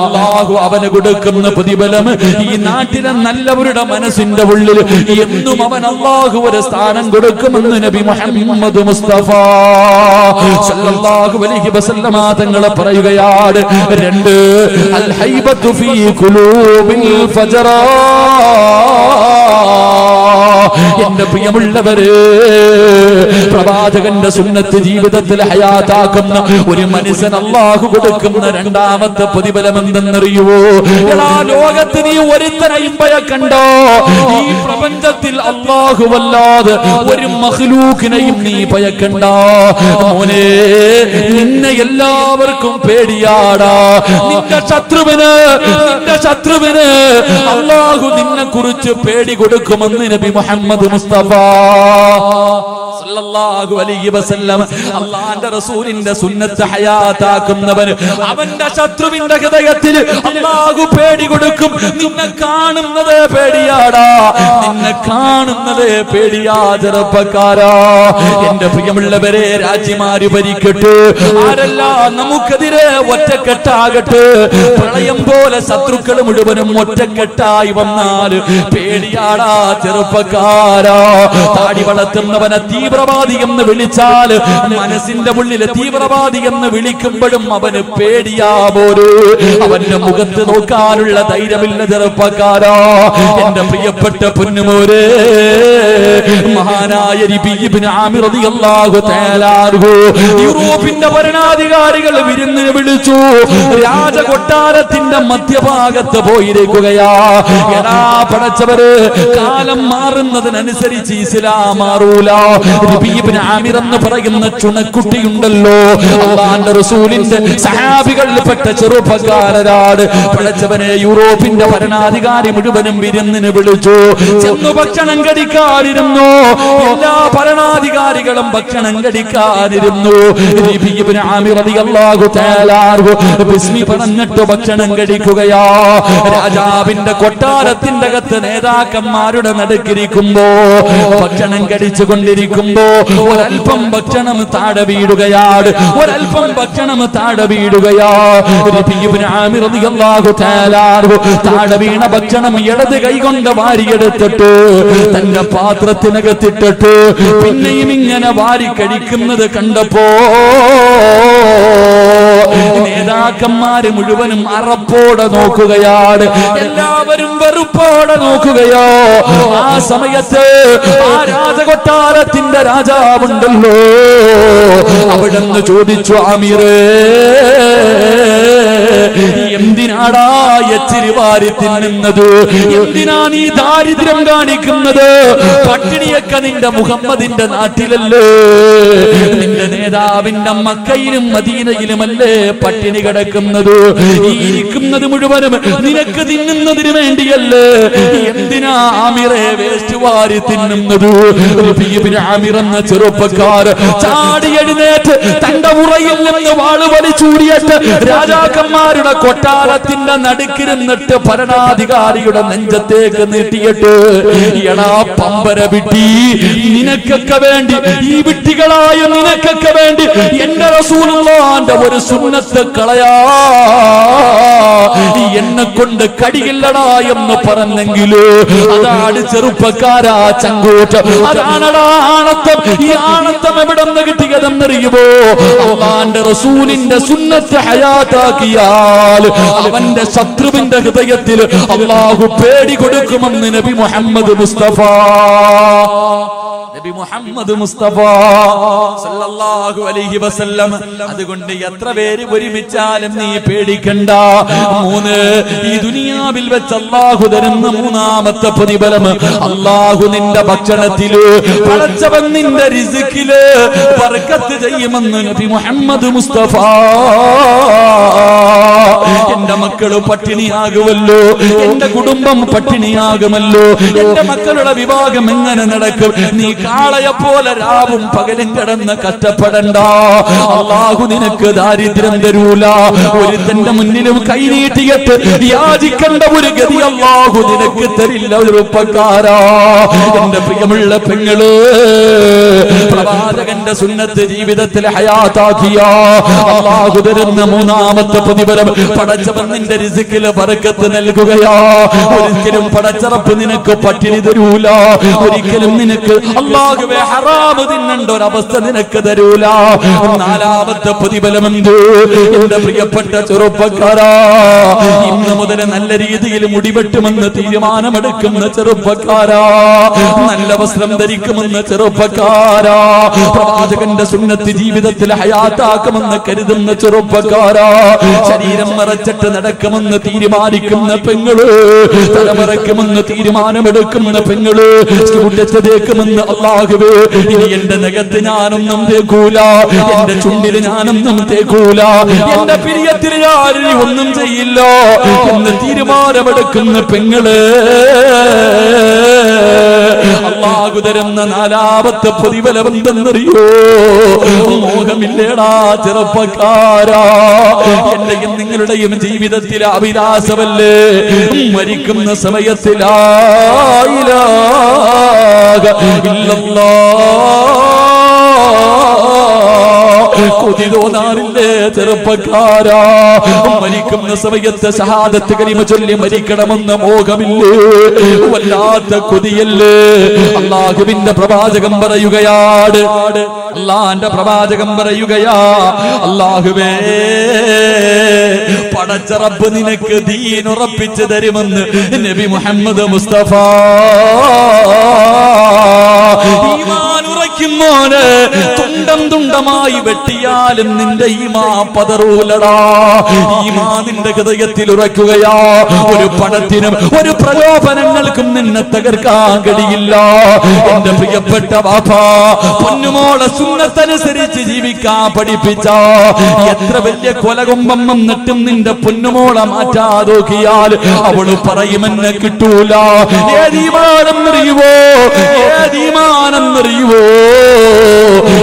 അല്ലാഹു അവന് കൊടുക്കുന്ന പ്രതിഫലം ഈ നാട്ടിലെ നല്ലവരുടെ മനസ്സിന്റെ ഉള്ളിൽ എന്നും അവൻ അല്ലാഹു ഒരു സ്ഥാനം കൊടുക്കുമെന്ന് നബി മുഹമ്മദ് മുസ്തഫ സല്ലല്ലാഹു അലൈഹി വസല്ലമ തങ്ങൾ പറയുകയാണ്. 2, അൽ ഹൈബത്തു ഫീ ഖുലൂബിൽ ഫജറാ. എന്റെ പ്രിയമുള്ളവരെ, പ്രവാചകന്റെ സുന്നത്ത് ജീവിതത്തിൽ ഹയാത്താക്കുന്ന ഒരു മനുഷ്യൻ അല്ലാഹു കൊടുക്കുന്ന രണ്ടാമത്തെ പ്രതിഫലം എന്തെന്നറിയുവോ? എടാ, ലോകത്ത് നീ ഒരുത്തനെയും ഭയക്കണ്ടോ. ഈ പ്രപഞ്ചത്തിൽ അല്ലാഹുവല്ലാതെ ഒരു മഖ്ലൂഖിനെയും നീ ഭയക്കണ്ട മോനെ. നിന്നെ എല്ലാവർക്കും പേടിയാടാ. നിന്റെ ശത്രുവിന് അല്ലാഹു നിന്നെ കുറിച്ച് പേടി കൊടുക്കുമെന്ന് നബി മുഹമ്മദ് മുസ്തഫ സല്ലല്ലാഹു അലൈഹി വസല്ലം. അല്ലാഹുവിന്റെ റസൂലിന്റെ സുന്നത്ത് ഹയാത്താക്കുന്നവൻ അവന്റെ ശത്രുവിന്റെ ഹൃദയത്തിൽ അല്ലാഹു പേടി കൊടുക്കും. നിന്നെ കാണുന്നത് പേടിയാടാ, നിന്നെ കാണുന്നത് പേടിയാ ചെറുപ്പക്കാരാ. എന്റെ പ്രിയമുള്ളവരെ, രാജ്യമാര് ഭരിക്കട്ടെ, ആരെല്ലാം നമുക്കെതിരെ ഒറ്റക്കെട്ടാകട്ടെ, പ്രളയം പോലെ ശത്രുക്കൾ മുഴുവനും ഒറ്റക്കെട്ടായി വന്നാൽ പേടിയാടാ ചെറുപ്പക്കാരാ. താടി വളർത്തുന്നവനെ തീവ്രവാദി എന്ന് വിളിച്ചാൽ മനസ്സിന്റെ ഉള്ളിൽ തീവ്രവാദി എന്ന് വിളിക്കുമ്പോഴും അവന് പേടിയാ പോലും. അവന്റെ മുഖത്ത് നോക്കാനുള്ള ധൈര്യമില്ല ചെറുപ്പക്കാരാ. എന്റെ പ്രിയപ്പെട്ട പൊന്നുമോരെ, മഹാനായ ഇബ്നു ആമിർ റളിയല്ലാഹു തആല അൻഹു യൂറോപ്പിന്റെ ഭരണാധികാരികൾ വിരുന്നിന് വിളിച്ചു. രാജകൊട്ടാരത്തിന്റെ മധ്യഭാഗത്ത് പോയിരിക്കുകയാ. എടാ പടച്ചവര്, കാലം മാറുന്നതിനനുസരിച്ച് ഇസ്ലാം മാറൂല. ഇബ്നു ആമിർ എന്ന് പറയുന്ന ചുണക്കുട്ടിയുണ്ടല്ലോ, അല്ലാഹുവിന്റെ റസൂലിന്റെ സഹാബികളിൽപ്പെട്ട ചെറുപ്പക്കാരനാണ്. പടച്ചവനെ, യൂറോപ്പിന്റെ ഭരണാധികാരി മുഴുവനും വിരുന്നിന് വിളിച്ചു. ചെന്നു ഭക്ഷണം കഴിക്കാതിരുന്നു. എല്ലാ ഭരണാധികാരികളും ഭക്ഷണം കഴിക്കാതിരുന്നു. ഇബ്നു ആമിർ റളിയല്ലാഹു തആല അൻഹു ബിസ്മി പറഞ്ഞിട്ട് ഭക്ഷണം കഴിക്കുകയാ. രാജാവിന്റെ കൊട്ടാരത്തിന്റെ അകത്ത് നേതാക്കന്മാരുടെ നടുക്കിരിക്കുമ്പോ ഭക്ഷണം കഴിച്ചു കൊണ്ടിരിക്കുമ്പോ ഒരൽപ്പം ഭക്ഷണം താഴെ വീഴുകയാണ്. ഇബ്നു ആമിർ റളിയല്ലാഹു തആല അൻഹു താഴെ വീണ ഭക്ഷണം ഇടത് കൈകൊണ്ട് വാരിയെടുത്തിട്ട് തന്റെ പാത്രത്തിനകത്തിട്ടിട്ട് പിന്നെയും ഇങ്ങനെ വാരി കഴിക്കുന്നത് കണ്ടപ്പോ നേതാക്കന്മാര് മുഴുവനും അറപ്പോടെ നോക്കുകയാണ്. എല്ലാവരും വെറുപ്പോടെ നോക്കുകയോ. ആ സമയത്ത് ആ രാജകൊട്ടാരത്തിന്റെ രാജാവുണ്ടല്ലോ, അവിടെന്ന് ചോദിച്ചു, ആമിറേ, എന്തിനാടാ എച്ചിരി വാരി തിന്നുന്നത്? എന്തിനാ നീ ദാരിദ്ര്യം കാണിക്കുന്നത്? പട്ടിണിയൊക്കെ നിന്റെ മുഹമ്മദിന്റെ നാട്ടിലല്ലേ? നിന്റെ നേതാവിന്റെ മക്കയിലും മദീനയിലുമല്ലേ പട്ടിണി കിടക്കുന്നത്? ഈ ഇരിക്കുന്നത് മുഴുവനും നിനക്ക് തിന്നുന്നതിന് വേണ്ടിയല്ലേ? എന്തിനാ ആമിറെ വേസ്റ്റ് വാരി തിന്നുന്നത്? ഇബ്നു ആമിർ എന്ന ചെറുപ്പക്കാർ ചാടി എഴുന്നേറ്റ് തന്റെ ഉറയിൽ നിന്ന് വാള് വലിച്ചൂരിയിട്ട് രാജാക്കന്മാരുടെ കൊട്ടാരത്തിന്റെ നടുക്കിരുന്നിട്ട് ഭരണാധികാരിയുടെ നെഞ്ചത്തേക്ക് നീട്ടിയിട്ട്, എടാ പമ്പര വിട്ടി, നിനക്കൊക്കെ വേണ്ടി, ഈ വിട്ടികളായ നിനക്കൊക്കെ വേണ്ടി എന്റെ റസൂലുള്ളാഹിന്റെ ഒരു സുന്നത്ത് കളയാ എന്നെ കൊണ്ട് കടിയില്ലടാ എന്ന് പറഞ്ഞെങ്കില് അതാണ് ചെറുപ്പക്കാരാ ചങ്കൂറ്റം. അതാണടാ ആണത്തം. ഈ ആണത്തം എവിടെ നിന്ന് കിട്ടിയതെന്നറിയുമോ? അല്ലാഹുവിന്റെ റസൂലിന്റെ സുന്നത്ത് ഹയാത്താക്കിയാൽ അവന്റെ ശത്രുവിന്റെ ഹൃദയത്തിൽ അല്ലാഹു പേടി കൊടുക്കുമെന്ന് നബി മുഹമ്മദ് മുസ്തഫ സല്ലല്ലാഹു അലൈഹി വസല്ലം. അതുകൊണ്ട് എത്ര പേര് ഒരുമിച്ചാലും നീ പേടിക്കണ്ട. 3, ഈ ദുനിയാവിൽ വെച്ച് അല്ലാഹു തരുന്ന മൂന്നാമത്തെ പ്രതിഫലം, അല്ലാഹു നിന്റെ ഭക്ഷണത്തില്, പടച്ചവൻ നിന്റെ റിസ്കില് ബർക്കത്ത് ചെയ്യുമെന്ന് നബി മുഹമ്മദ് മുസ്തഫ. എന്റെ മക്കള് പട്ടിണിയാകുമല്ലോ, എന്റെ കുടുംബം പട്ടിണിയാകുമല്ലോ, എന്റെ മക്കളുടെ വിവാഹം എങ്ങനെ നടക്കും? നീ കാളയെ പോലെ രാവും പകലും കിടന്ന് കഷ്ടപ്പെടണ്ട. അല്ലാഹു നിനക്ക് ദാരിദ്ര്യം തരൂല. ഒരുത്തന്റെ മുന്നിലും കൈനീട്ടിയിട്ട് യാചിക്കേണ്ട ഒരു ഗതി അല്ലാഹു നിനക്ക് തരില്ല ചെറുപ്പക്കാരാ. എന്റെ പ്രിയമുള്ള പെങ്ങള്, പ്രവാചകന്റെ സുന്നത്ത് ജീവിതത്തിൽ ഹയാത്താക്കിയ അല്ലാഹു തരുന്ന മൂന്നാമത്തെ പ്രതിഫലം, പടച്ചവൻ നിന്റെ റിസ്കില് ബറക്കത്ത് നൽകുകയാ. ഒരിക്കലും പടച്ചറപ്പ് നിനക്ക് പട്ടിണി തരൂല. ഒരിക്കലും നിനക്ക് അല്ലാഹുവേ ഹറാമ് തിന്നേണ്ട ഒരവസ്ഥ നിനക്ക് തരൂല. നാലാമത്തെ പ്രതിഫലമെന്ത്? എന്റെ പ്രിയപ്പെട്ട ചെറുപ്പക്കാരാ, ഇന്ന് മുതൽ നല്ല രീതിയിൽ മുടിവെട്ടുമെന്ന് തീരുമാനമെടുക്കുന്ന ചെറുപ്പക്കാരാ, നല്ല വസ്ത്രം ധരിക്കുമെന്ന് ചെറുപ്പക്കാരാ, പ്രവാചകന്റെ സുന്നത്ത് ജീവിതത്തിൽ ഹയാത്താക്കുമെന്ന് കരുതുന്ന ചെറുപ്പക്കാരാ, ശരീരം മറച്ചിട്ട് നടക്കുമെന്ന് തീരുമാനിക്കുന്ന പെങ്ങള്, തലമറക്കുമെന്ന് തീരുമാനമെടുക്കുന്ന പെങ്ങള്, തേക്കുമെന്ന് അല്ലാഹുവേ ഇനി എന്റെ നഖത്ത് ഞാനൊന്നും തേക്കൂല, എന്റെ ചുണ്ടില് ഞാനൊന്നും തേക്കൂല, എന്റെ പിരിയത്തിൽ ഞാൻ ഒന്നും ചെയ്യില്ല എന്ന് തീരുമാനമെടുക്കുന്ന പെങ്ങള്, അല്ലാഹു തരുന്ന നാലാമത്തെ പ്രതിഫലം എന്തെന്നറിയോ? മോഹമില്ലേടാ ചെറുപ്പക്കാരാ, എന്റെയും നിങ്ങളുടെയും ജീവിതത്തിലെ അഭിലാഷമല്ലേ മരിക്കുന്ന സമയത്ത് ലാ ഇലാഹ ഇല്ലല്ലാഹ് കൊതി തോന്നാറില്ലേ ചെറുപ്പക്കാരാ? മരിക്കുന്ന സമയത്ത് ഷഹാദത്ത് കലിമ ചൊല്ലി മരിക്കണമെന്ന മോഹമില്ലേ? വല്ലാത്ത കൊതിയല്ലേ? അല്ലാഹുവിന്റെ പ്രവാചകം പറയുകയാണ്, അല്ലാഹുവിന്റെ പ്രവാചകം പറയുകയാ, അല്ലാഹുവേ പടച്ച റബ്ബ് നിനക്ക് ദീൻ ഉറപ്പിച്ചു തരുമെന്ന് നബി മുഹമ്മദ് മുസ്തഫ. ഈമാൻ ഉറയ്ക്കുന്നോന് തുണ്ടം തുണ്ടമായി വെട്ടിയാലും നിന്റെ ഈമാൻ പതറൂലടാ. ഈമാൻ നിന്റെ ഹൃദയത്തിൽ ഉറയ്ക്കുകയാ. ഒരു പണത്തിനും ഒരു പ്രലോഭനങ്ങൾക്കും നിന്നെ തകർക്കാൻ കഴിയില്ല. എന്റെ പ്രിയപ്പെട്ട വാപ്പാ, പൊന്നുമോളെ സുന്നത്തനുസരിച്ച് ജീവിക്കാൻ പഠിപ്പിച്ച എത്ര വലിയ കൊലകൊമ്പം വന്നിട്ടും നിന്റെ പൊന്നുമോളെ മാറ്റാതോക്കിയാൽ അവള് പറയുമെന്നെ കിട്ടൂല. ഏതീമാനെന്നറിയുവോ? ഏതീമാനെന്നറിയുവോ?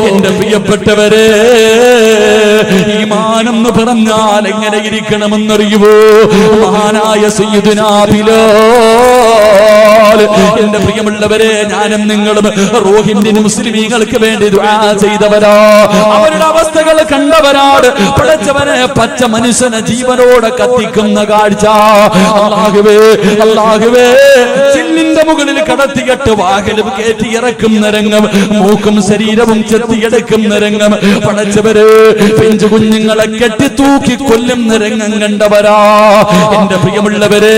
എന്റെ പ്രിയപ്പെട്ടവരെ, ഈമാനെന്ന് പറഞ്ഞാൽ എങ്ങനെ ഇരിക്കണമെന്നറിയുവോ? മഹാനായ സയ്യിദുനാ ബിലാൽ, എന്റെ പ്രിയമുള്ളവരെ, ഞാനും നിങ്ങളും റോഹിന്റെ മുസ്ലിമീങ്ങൾക്ക് വേണ്ടി ദുആ ചെയ്തവരാ, അവരുടെ അവസ്ഥകൾ കണ്ടവരാണ്. പടച്ചവനെ പച്ച മനുഷ്യനെ ജീവനോടെ കത്തിക്കുന്ന കാഴ്ച, അല്ലാഹുവേ അല്ലാഹുവേ, ചില്ലിന്റെ മുകളിൽ കടത്തിയിട്ട് വാഹനം കയറ്റി ഇറക്കുന്ന രംഗം, മൂക്കും ശരീരവും ചെത്തിയെടുക്കുന്ന രംഗം, പടച്ചവര് പിഞ്ചു കുഞ്ഞുങ്ങളെ കെട്ടി തൂക്കി കൊല്ലുന്ന രംഗം കണ്ടവരാ. എന്റെ പ്രിയമുള്ളവരെ,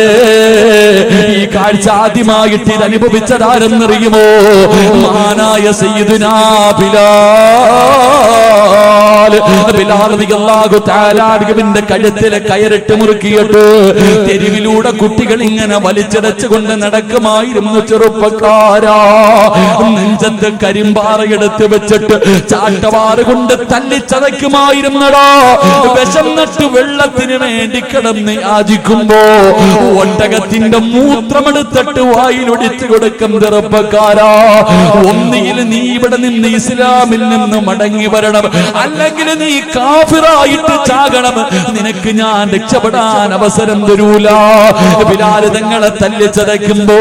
ഈ കാഴ്ച ആദ്യമായിട്ട് ഇത് അനുഭവിച്ചതാരെന്നറിയുമോ? മഹാനായ സയ്യിദുനാ ബിലാൽ. ബിലാൽ റളിയല്ലാഹു തആല അൻഹുവിന്റെ കഴുത്തിലെ കയറിട്ട് മുറുക്കിയിട്ട് തെരുവിലൂടെ കുട്ടികൾ ഇങ്ങനെ വലിച്ചടച്ചുകൊണ്ട് നടക്കുമായിരുന്നു. ചെറുപ്പക്കാരാ, നെഞ്ചത്ത് കരിമ്പാറയെടുത്ത് വെച്ചിട്ട് ചാട്ടവാറ് കൊണ്ട് തല്ലിച്ചതയ്ക്കുമായിരുന്നടാ. വിഷം നട്ട് വെള്ളത്തിന് വേണ്ടി കിടന്ന് യാചിക്കുമ്പോ ഒട്ടകത്തിന്റെ മൂത്രമെടുത്തിട്ട് വായിലൊടിച്ചു കൊടുക്കും. ചെറുപ്പക്കാരാ, ഒന്നിയിൽ നീ ഇവിടെ നിന്ന് ഇസ്ലാമിൽ നിന്ന് മടങ്ങി വരണം, അല്ലെങ്കിൽ നീ കാഫിറായിട്ട് ചാകണം. നിനക്ക് ഞാൻ രക്ഷപ്പെടാൻ അവസരം തരൂല. ബിലാൽ തങ്ങളെ തല്ലിച്ചതയ്ക്കുമ്പോ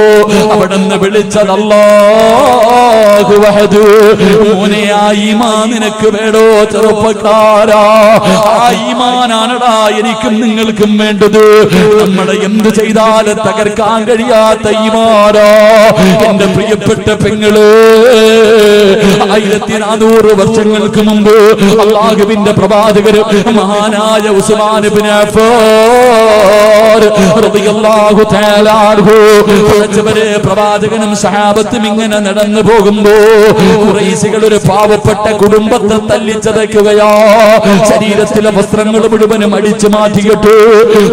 അവിടുന്ന് വിളിച്ചത് അല്ലാഹു വഹദ്. മോനെ, ആ ഈമാൻ നിനക്ക് വേണോ ചെറുപ്പക്കാരാ? ആ ഈമാനാണടാ എനിക്കും നിങ്ങൾക്കും വേണ്ടത്. നമ്മളെ എന്ത് ചെയ്താലും തകർക്കാൻ കഴിയാത്ത ഈമാനാ. എന്റെ പ്രിയപ്പെട്ട പെങ്ങള്, 1400 വർഷങ്ങൾക്ക് മുമ്പ് അല്ലാഹുവിന്റെ പ്രവാചകർ മഹാനായ ഉസ്മാൻ ഇബ്നു അഫ്ഫാൻ റളിയല്ലാഹു തആല അൻഹു, പ്രവാചകനും സഹാബത്തും ഇങ്ങനെ നടന്നു പോകുമ്പോ ഖുറൈശികൾ ഒരു പാവപ്പെട്ട കുടുംബത്തെ തല്ലിച്ചതയ്ക്കുകയാ. ശരീരത്തിലെ വസ്ത്രങ്ങൾ മുഴുവനും അടിച്ചു മാറ്റിയിട്ട്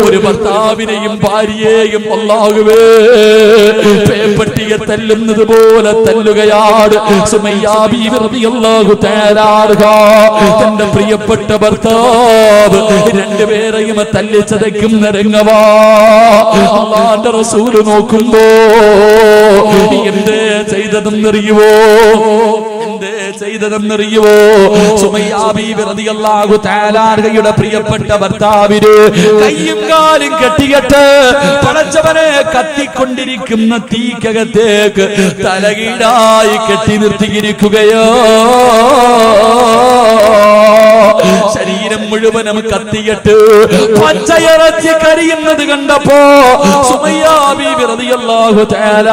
ഒരു ഭർത്താവിനെയും ഭാര്യയെയും അല്ലാഹുവേ പേപ്പട്ടിയെ തല്ലുന്നത് പോലെ തല്ലുകയാണ്. സുമയ്യ ബീവി റളിയല്ലാഹു തആല അൻഹ, തന്റെ പ്രിയപ്പെട്ട ഭർത്താവ് രണ്ടുപേരെയും തല്ലിച്ചതയ്ക്കുന്ന രംഗവാ. അല്ലാഹുവിന്റെ റസൂൽ നോക്കുമ്പോ എന്തേ ചെയ്തതെന്നറിയുവോ? എന്തേ ചെയ്തതെന്നറിയുവോ? സുമയ്യ ബീവി റളിയല്ലാഹു തആല അൻഹയുടെ പ്രിയപ്പെട്ട ഭർത്താവിന് കയ്യും കാലും കെട്ടിയിട്ട് പടച്ചവനെ കത്തിക്കൊണ്ടിരിക്കുന്ന തീക്കകത്തേക്ക് തലകീഴായി കെട്ടി നിർത്തിയിരിക്കുകയോ. ശരീരം മുഴുവനും കത്തിയിട്ട് പച്ചയിറച്ചി കരിയുന്നത് കണ്ടപ്പോ സുമയ്യാ ബീവി റളിയല്ലാഹു തആല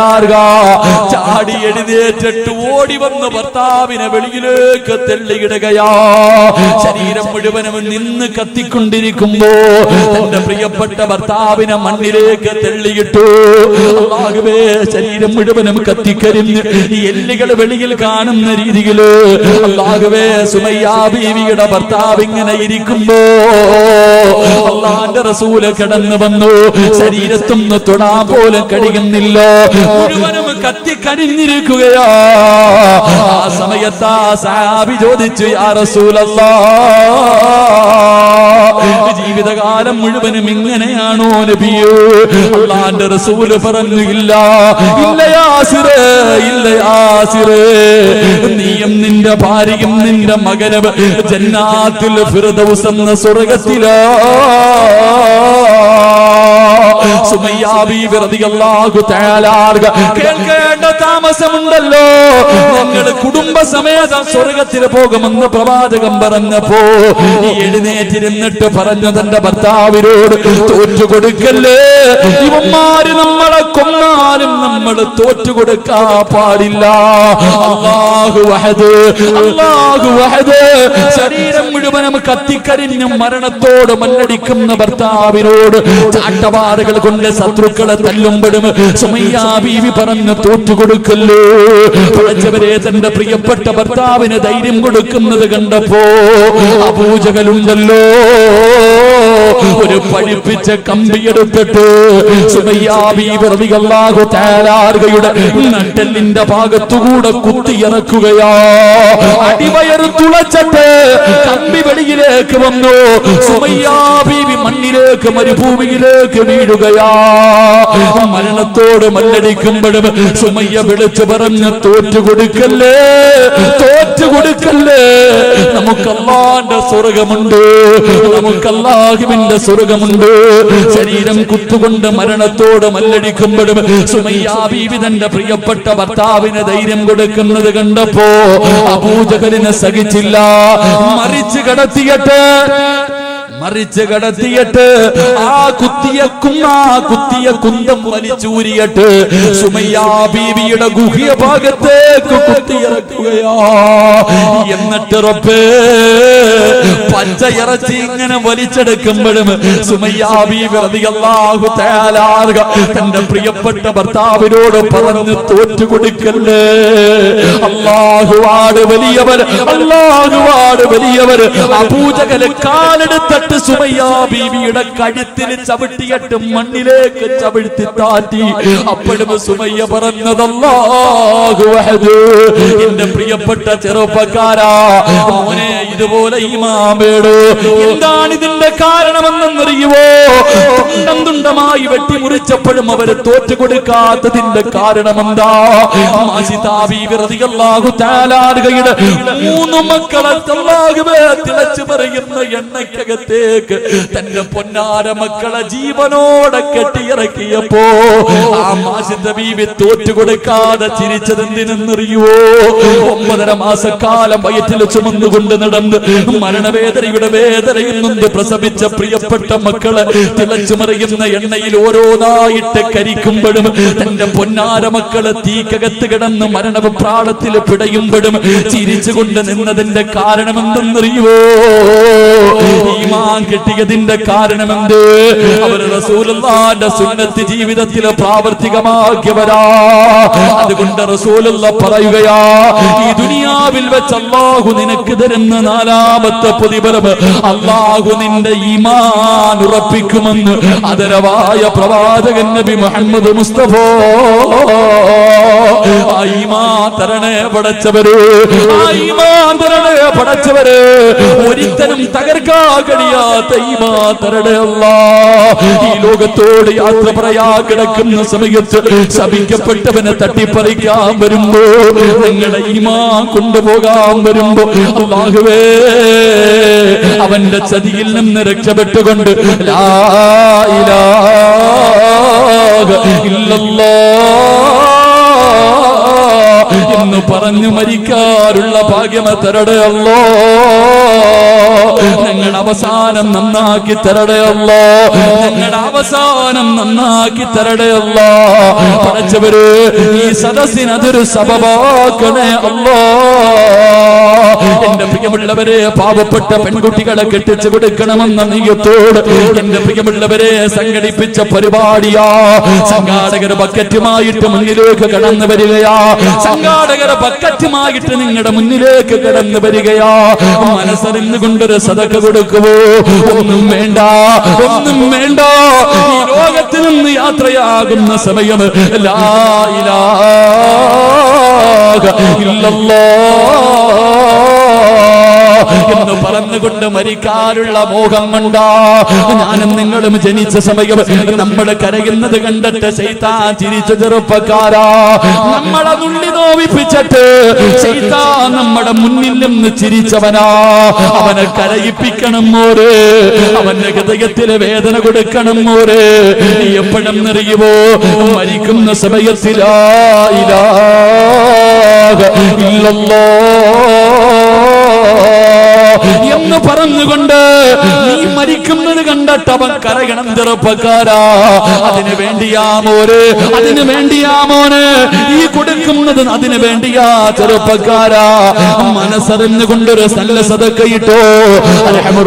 ചാടി എഴുന്നേറ്റിട്ട് ഓടി വന്ന് ഭർത്താവിനെ വെളിയിലേക്ക് തള്ളിയിടുകയാ. ശരീരം മുഴുവനും നിന്ന് കത്തിക്കൊണ്ടിരിക്കുമ്പോ തന്റെ പ്രിയപ്പെട്ട ഭർത്താവിനെ മണ്ണിലേക്ക് തള്ളിയിട്ടു. അല്ലാഹുവേ, ശരീരം മുഴുവനും കത്തിക്കരിഞ്ഞ് എല്ലുകൾ വെളിയിൽ കാണുന്ന രീതിയില് അല്ലാഹുവേ സുമയ്യാ ബീവിയുടെ ഭർത്താവ് ഇങ്ങനെ ഇരിക്കുമ്പോ അല്ലാഹുവിന്റെ റസൂല് കടന്നു വന്നു. ശരീരത്തൊന്ന് തൊടാൻ പോലും കഴിയുന്നില്ല, മുഴുവനും കത്തിക്കരിഞ്ഞിരിക്കുകയാ. ആ സമയത്ത് ആ സഹാബി ചോദിച്ചു, യാ റസൂലല്ലാഹ്, ജീവിതകാലം മുഴുവനും ഇങ്ങനെയാണോ നബിയേ? അല്ലാഹുവിന്റെ റസൂല് പറഞ്ഞു, ഇല്ല ഇല്ല യാസിറേ, ഇല്ല യാസിറേ, നീയും നിന്റെ ഭാര്യയും നിന്റെ മകനും ജന്നാത്തുൽ ഫിർദൗസ് എന്ന സ്വർഗ്ഗത്തിലാ. സുമയ്യാ ബീവി റളിയല്ലാഹു തആല കേൾക്കേണ്ട താമസമുണ്ടല്ലോ, ഞങ്ങൾ കുടുംബസമേതം സ്വർഗ്ഗത്തിൽ പോകുമെന്ന് പ്രവാചകൻ പറഞ്ഞപ്പോ എഴുന്നേറ്റിരുന്നിട്ട് പറഞ്ഞു തന്റെ ഭർത്താവിനോട്, തോറ്റുകൊടുക്കല്ലേ, ഇവന്മാര് നമ്മളെ കൊന്നാലും നമ്മൾ തോറ്റുകൊടുക്കാൻ പാടില്ല. അല്ലാഹു വഹദ്, അല്ലാഹു വഹദ്. ശരീരം മുഴുവനും കത്തിക്കരിഞ്ഞും മരണത്തോട് മല്ലടിക്കുന്ന ഭർത്താവിനോട് ചാട്ടവാറുകൾ കൊണ്ട് ശത്രുക്കളെ തല്ലുമ്പോഴും സുമയ്യാ ബീവി പറഞ്ഞു, തോറ്റുകൊടുക്കല്ലോ. പഠിച്ചവരെ, തന്റെ പ്രിയപ്പെട്ട ഭർത്താവിന് ധൈര്യം കൊടുക്കുന്നത് കണ്ടപ്പോ അബൂജഹലുണ്ടല്ലോ, ഒരു പഠിപ്പിച്ച കമ്പിയെടുത്തിട്ട് സുമയ്യാ ബീവി റളിയല്ലാഹു തആല നട്ടെല്ലിന്റെ ഭാഗത്തുകൂടെ കുത്തിയിറക്കുകയാ. അടിവയർ തുളച്ചിട്ട് കമ്പി വെളിയിലേക്ക് വന്നു. സുമയ്യാ ബീവി മണ്ണിലേക്ക്, മരുഭൂമിയിലേക്ക് വീഴുകയാ. മരണത്തോട് മല്ലടിക്കുമ്പോഴും സുമയ്യ വിളിച്ചു പറഞ്ഞ്, തോറ്റുകൊടുക്കല്ലേ, തോറ്റുകൊടുക്കല്ലേ, നമുക്ക് അല്ലാഹുവിന്റെ സ്വർഗ്ഗമുണ്ട്, നമുക്ക് അല്ലാഹുവിന്റെ സ്വർഗ്ഗമുണ്ട്. ശരീരം കുത്തുകൊണ്ട് മരണത്തോട് മല്ലടിക്കുമ്പോഴും സുമയ്യാ ബീവി തന്റെ പ്രിയപ്പെട്ട ഭർത്താവിന് ധൈര്യം കൊടുക്കുന്നത് കണ്ടപ്പോ അബൂജഹലിനെ സഹിച്ചില്ല. മറിച്ച് കടത്തിയിട്ട് ആ കുത്തിയ കുന്തം വലിച്ചൂരിയിട്ട് സുമയ്യാ ബീവിയുടെ ഗുഹ്യ ഭാഗത്തേക്ക് കുത്തിയിറക്കുകയാ. എന്നിട്ട് റബ്ബേ, പച്ച ഇറച്ചി ഇങ്ങനെ വലിച്ചെടുക്കുമ്പോഴും സുമയ്യാ ബീവി റളിയല്ലാഹു തആല തന്റെ പ്രിയപ്പെട്ട ഭർത്താവിനോട് പറഞ്ഞു, തോറ്റുകൊടുക്കല്ലേ, അല്ലാഹുവാണ് വലിയവർ, അല്ലാഹുവാണ് വലിയവർ. അബൂജഹൽ കാലെടുത്തിട്ട് സുമയ്യാ ബീവിയുടെ കഴുത്തിൽ ചവിട്ടിയിട്ട് മണ്ണിലേക്ക് ചവിട്ടി താറ്റി. അപ്പോഴും സുമയ്യ പറഞ്ഞത്, അല്ലാഹു വഹദ്. എന്റെ പ്രിയപ്പെട്ട ചെറുപ്പക്കാരാ, മോനെ, ഇതുപോലെ ഈമാൻ വേണോ? എന്താണ് ഇതിന്റെ കാരണമെന്നറിയുവോ? തുണ്ടം തുണ്ടമായി വെട്ടിമുറിച്ചപ്പോഴും അവര് തോറ്റുകൊടുക്കാത്തതിന്റെ കാരണമെന്താ? മാസിതാ ബീവി റളിയല്ലാഹു തആല യുടെ 3 മക്കളെ അല്ലാഹുവേ തിളച്ചു പറയുന്ന എണ്ണയ്ക്കകത്തേക്ക് തന്റെ പൊന്നാര മക്കളെ ജീവനോടെ കെട്ടിയിറക്കിയപ്പോ ആ മാസിതാ ബീവി തോറ്റുകൊടുക്കാതെ ചിരിച്ചതെന്തിനെന്നറിയുവോ? 9.5 മാസക്കാലം വയറ്റിൽ ചുമന്നുകൊണ്ട് നടന്ന് മരണവേദനയുടെ വേദനയിൽ നിന്ന് പ്രസവിച്ച പ്രിയപ്പെട്ട മക്കളെ തിളച്ചു മറിയുന്ന എണ്ണയിൽ ഓരോന്നായിട്ട് കരിക്കുമ്പോഴും തന്റെ പൊന്നാര മക്കളെ തീക്കകത്ത് കിടന്ന് മരണപ്രാളത്തിൽ പിടയുമ്പോഴും ചിരിച്ചുകൊണ്ട് നിന്നതിന്റെ കാരണമെന്തെന്നറിയുവോ? ഈമാൻ കിട്ടിയതിന്റെ കാരണമെന്ത്? അവർ റസൂലുള്ളാഹിന്റെ സുന്നത്ത് ജീവിതത്തിൽ പ്രാവർത്തികമാക്കിയവരാ. അതുകൊണ്ട് റസൂലുള്ള പറയുകയാ, ഈ ദുനിയാവിൽ വെച്ച് അല്ലാഹു നിനക്ക് തരുന്ന 4ാമത്തെ പ്രതിഫലം അല്ലാഹു നിന്റെ ഈമാൻ ഉറപ്പിക്കുമെന്ന് ആദരവായ പ്രവാചകൻ നബി മുഹമ്മദ് മുസ്തഫ. ആ ഈമാൻ തരണേ പടച്ചവര്, ആ ഈമാൻ തരണേ പടച്ചവര്. ഒരിക്കലും തകർക്കാൻ കഴിയാത്ത ഈമാൻ തരണേ അല്ലാഹ്. ഈ ലോകത്തോട് യാത്ര പറയാ കിടക്കുന്ന സമയത്ത് ശപിക്കപ്പെട്ടവനെ തട്ടിപ്പറിക്കാൻ വരുമ്പോ, നിങ്ങളുടെ ഈമാൻ കൊണ്ടുപോകാൻ വരുമ്പോ, അല്ലാഹുവേ അവന്റെ ചതിയിൽ നിന്ന് രക്ഷപ്പെട്ടുകൊണ്ട് ലാ ഇലാഹ ഇല്ലല്ലാഹ് എന്ന് പറഞ്ഞു മരിക്കാറുള്ള ഭാഗ്യം തരണേ അല്ലാഹ്. ഞങ്ങളുടെ അവസാനം നന്നാക്കി തരണേ അല്ലാ. ഞങ്ങളുടെ അവസാനം നന്നാക്കി തരണേ അല്ലാ. പടച്ചവര് ഈ സദസ്സിന് അതൊരു സബബാക്കണേ അല്ലാ. എന്റെ പ്രിയമുള്ളവരെ, പാവപ്പെട്ട പെൺകുട്ടികളെ കെട്ടിച്ചു കൊടുക്കണമെന്ന നീയത്തോട് എന്റെ പ്രിയമുള്ളവരെ സംഘടിപ്പിച്ച പരിപാടിയാ. സംഘാടകർ ബക്കറ്റുമായിട്ട് മുന്നിലേക്ക് കടന്നു വരികയാ. സംഘാടകർ ബക്കറ്റുമായിട്ട് നിങ്ങളുടെ മുന്നിലേക്ക് കടന്നു വരികയാ. മനസ്സറിഞ്ഞു കൊണ്ടൊരു സദഖ കൊടുക്കുവോ? ഒന്നും വേണ്ട, ഒന്നും വേണ്ട. ഈ ലോകത്തിൽ നിന്ന് യാത്രയാകുന്ന സമയം ലാ ഇലാഹ ഇല്ലല്ലാഹ് എന്ന് പറഞ്ഞുകൊണ്ട് മരിക്കാനുള്ള മോഹം കൊണ്ടാ ഞാനും നിങ്ങളും ജനിച്ച സമയം നമ്മൾ കരയുന്നത് കണ്ടിട്ട് ശൈത്താൻ ചിരിച്ച ചെറുപ്പക്കാരാ. നമ്മളെ നുള്ളി നോവിപ്പിച്ചിട്ട് ശൈത്താൻ നമ്മുടെ മുന്നിൽ നിന്ന് ചിരിച്ചവനാ. അവനെ കരയിപ്പിക്കണം മോരെ, അവന്റെ ഹൃദയത്തിലെ വേദന കൊടുക്കണം മോരെ. എപ്പോഴും നിറയുവോ? മരിക്കുന്ന സമയത്തിൽ ലാ ഇലാഹ ഇല്ലല്ലാഹ് എന്ന് പറഞ്ഞുകൊണ്ട് നീ മരിക്കുന്നത് കണ്ടിട്ട് അവൻ കരയണം ചെറുപ്പക്കാരാ. അതിനു വേണ്ടിയാ മോര്, അതിനു വേണ്ടിയാ മോന് ഈ കൊടുക്കുന്നത്, അതിനു വേണ്ടിയാ ചെറുപ്പക്കാരാ. മനസ്സറിഞ്ഞുകൊണ്ടൊരു നല്ല സദഖയിട്ടോ.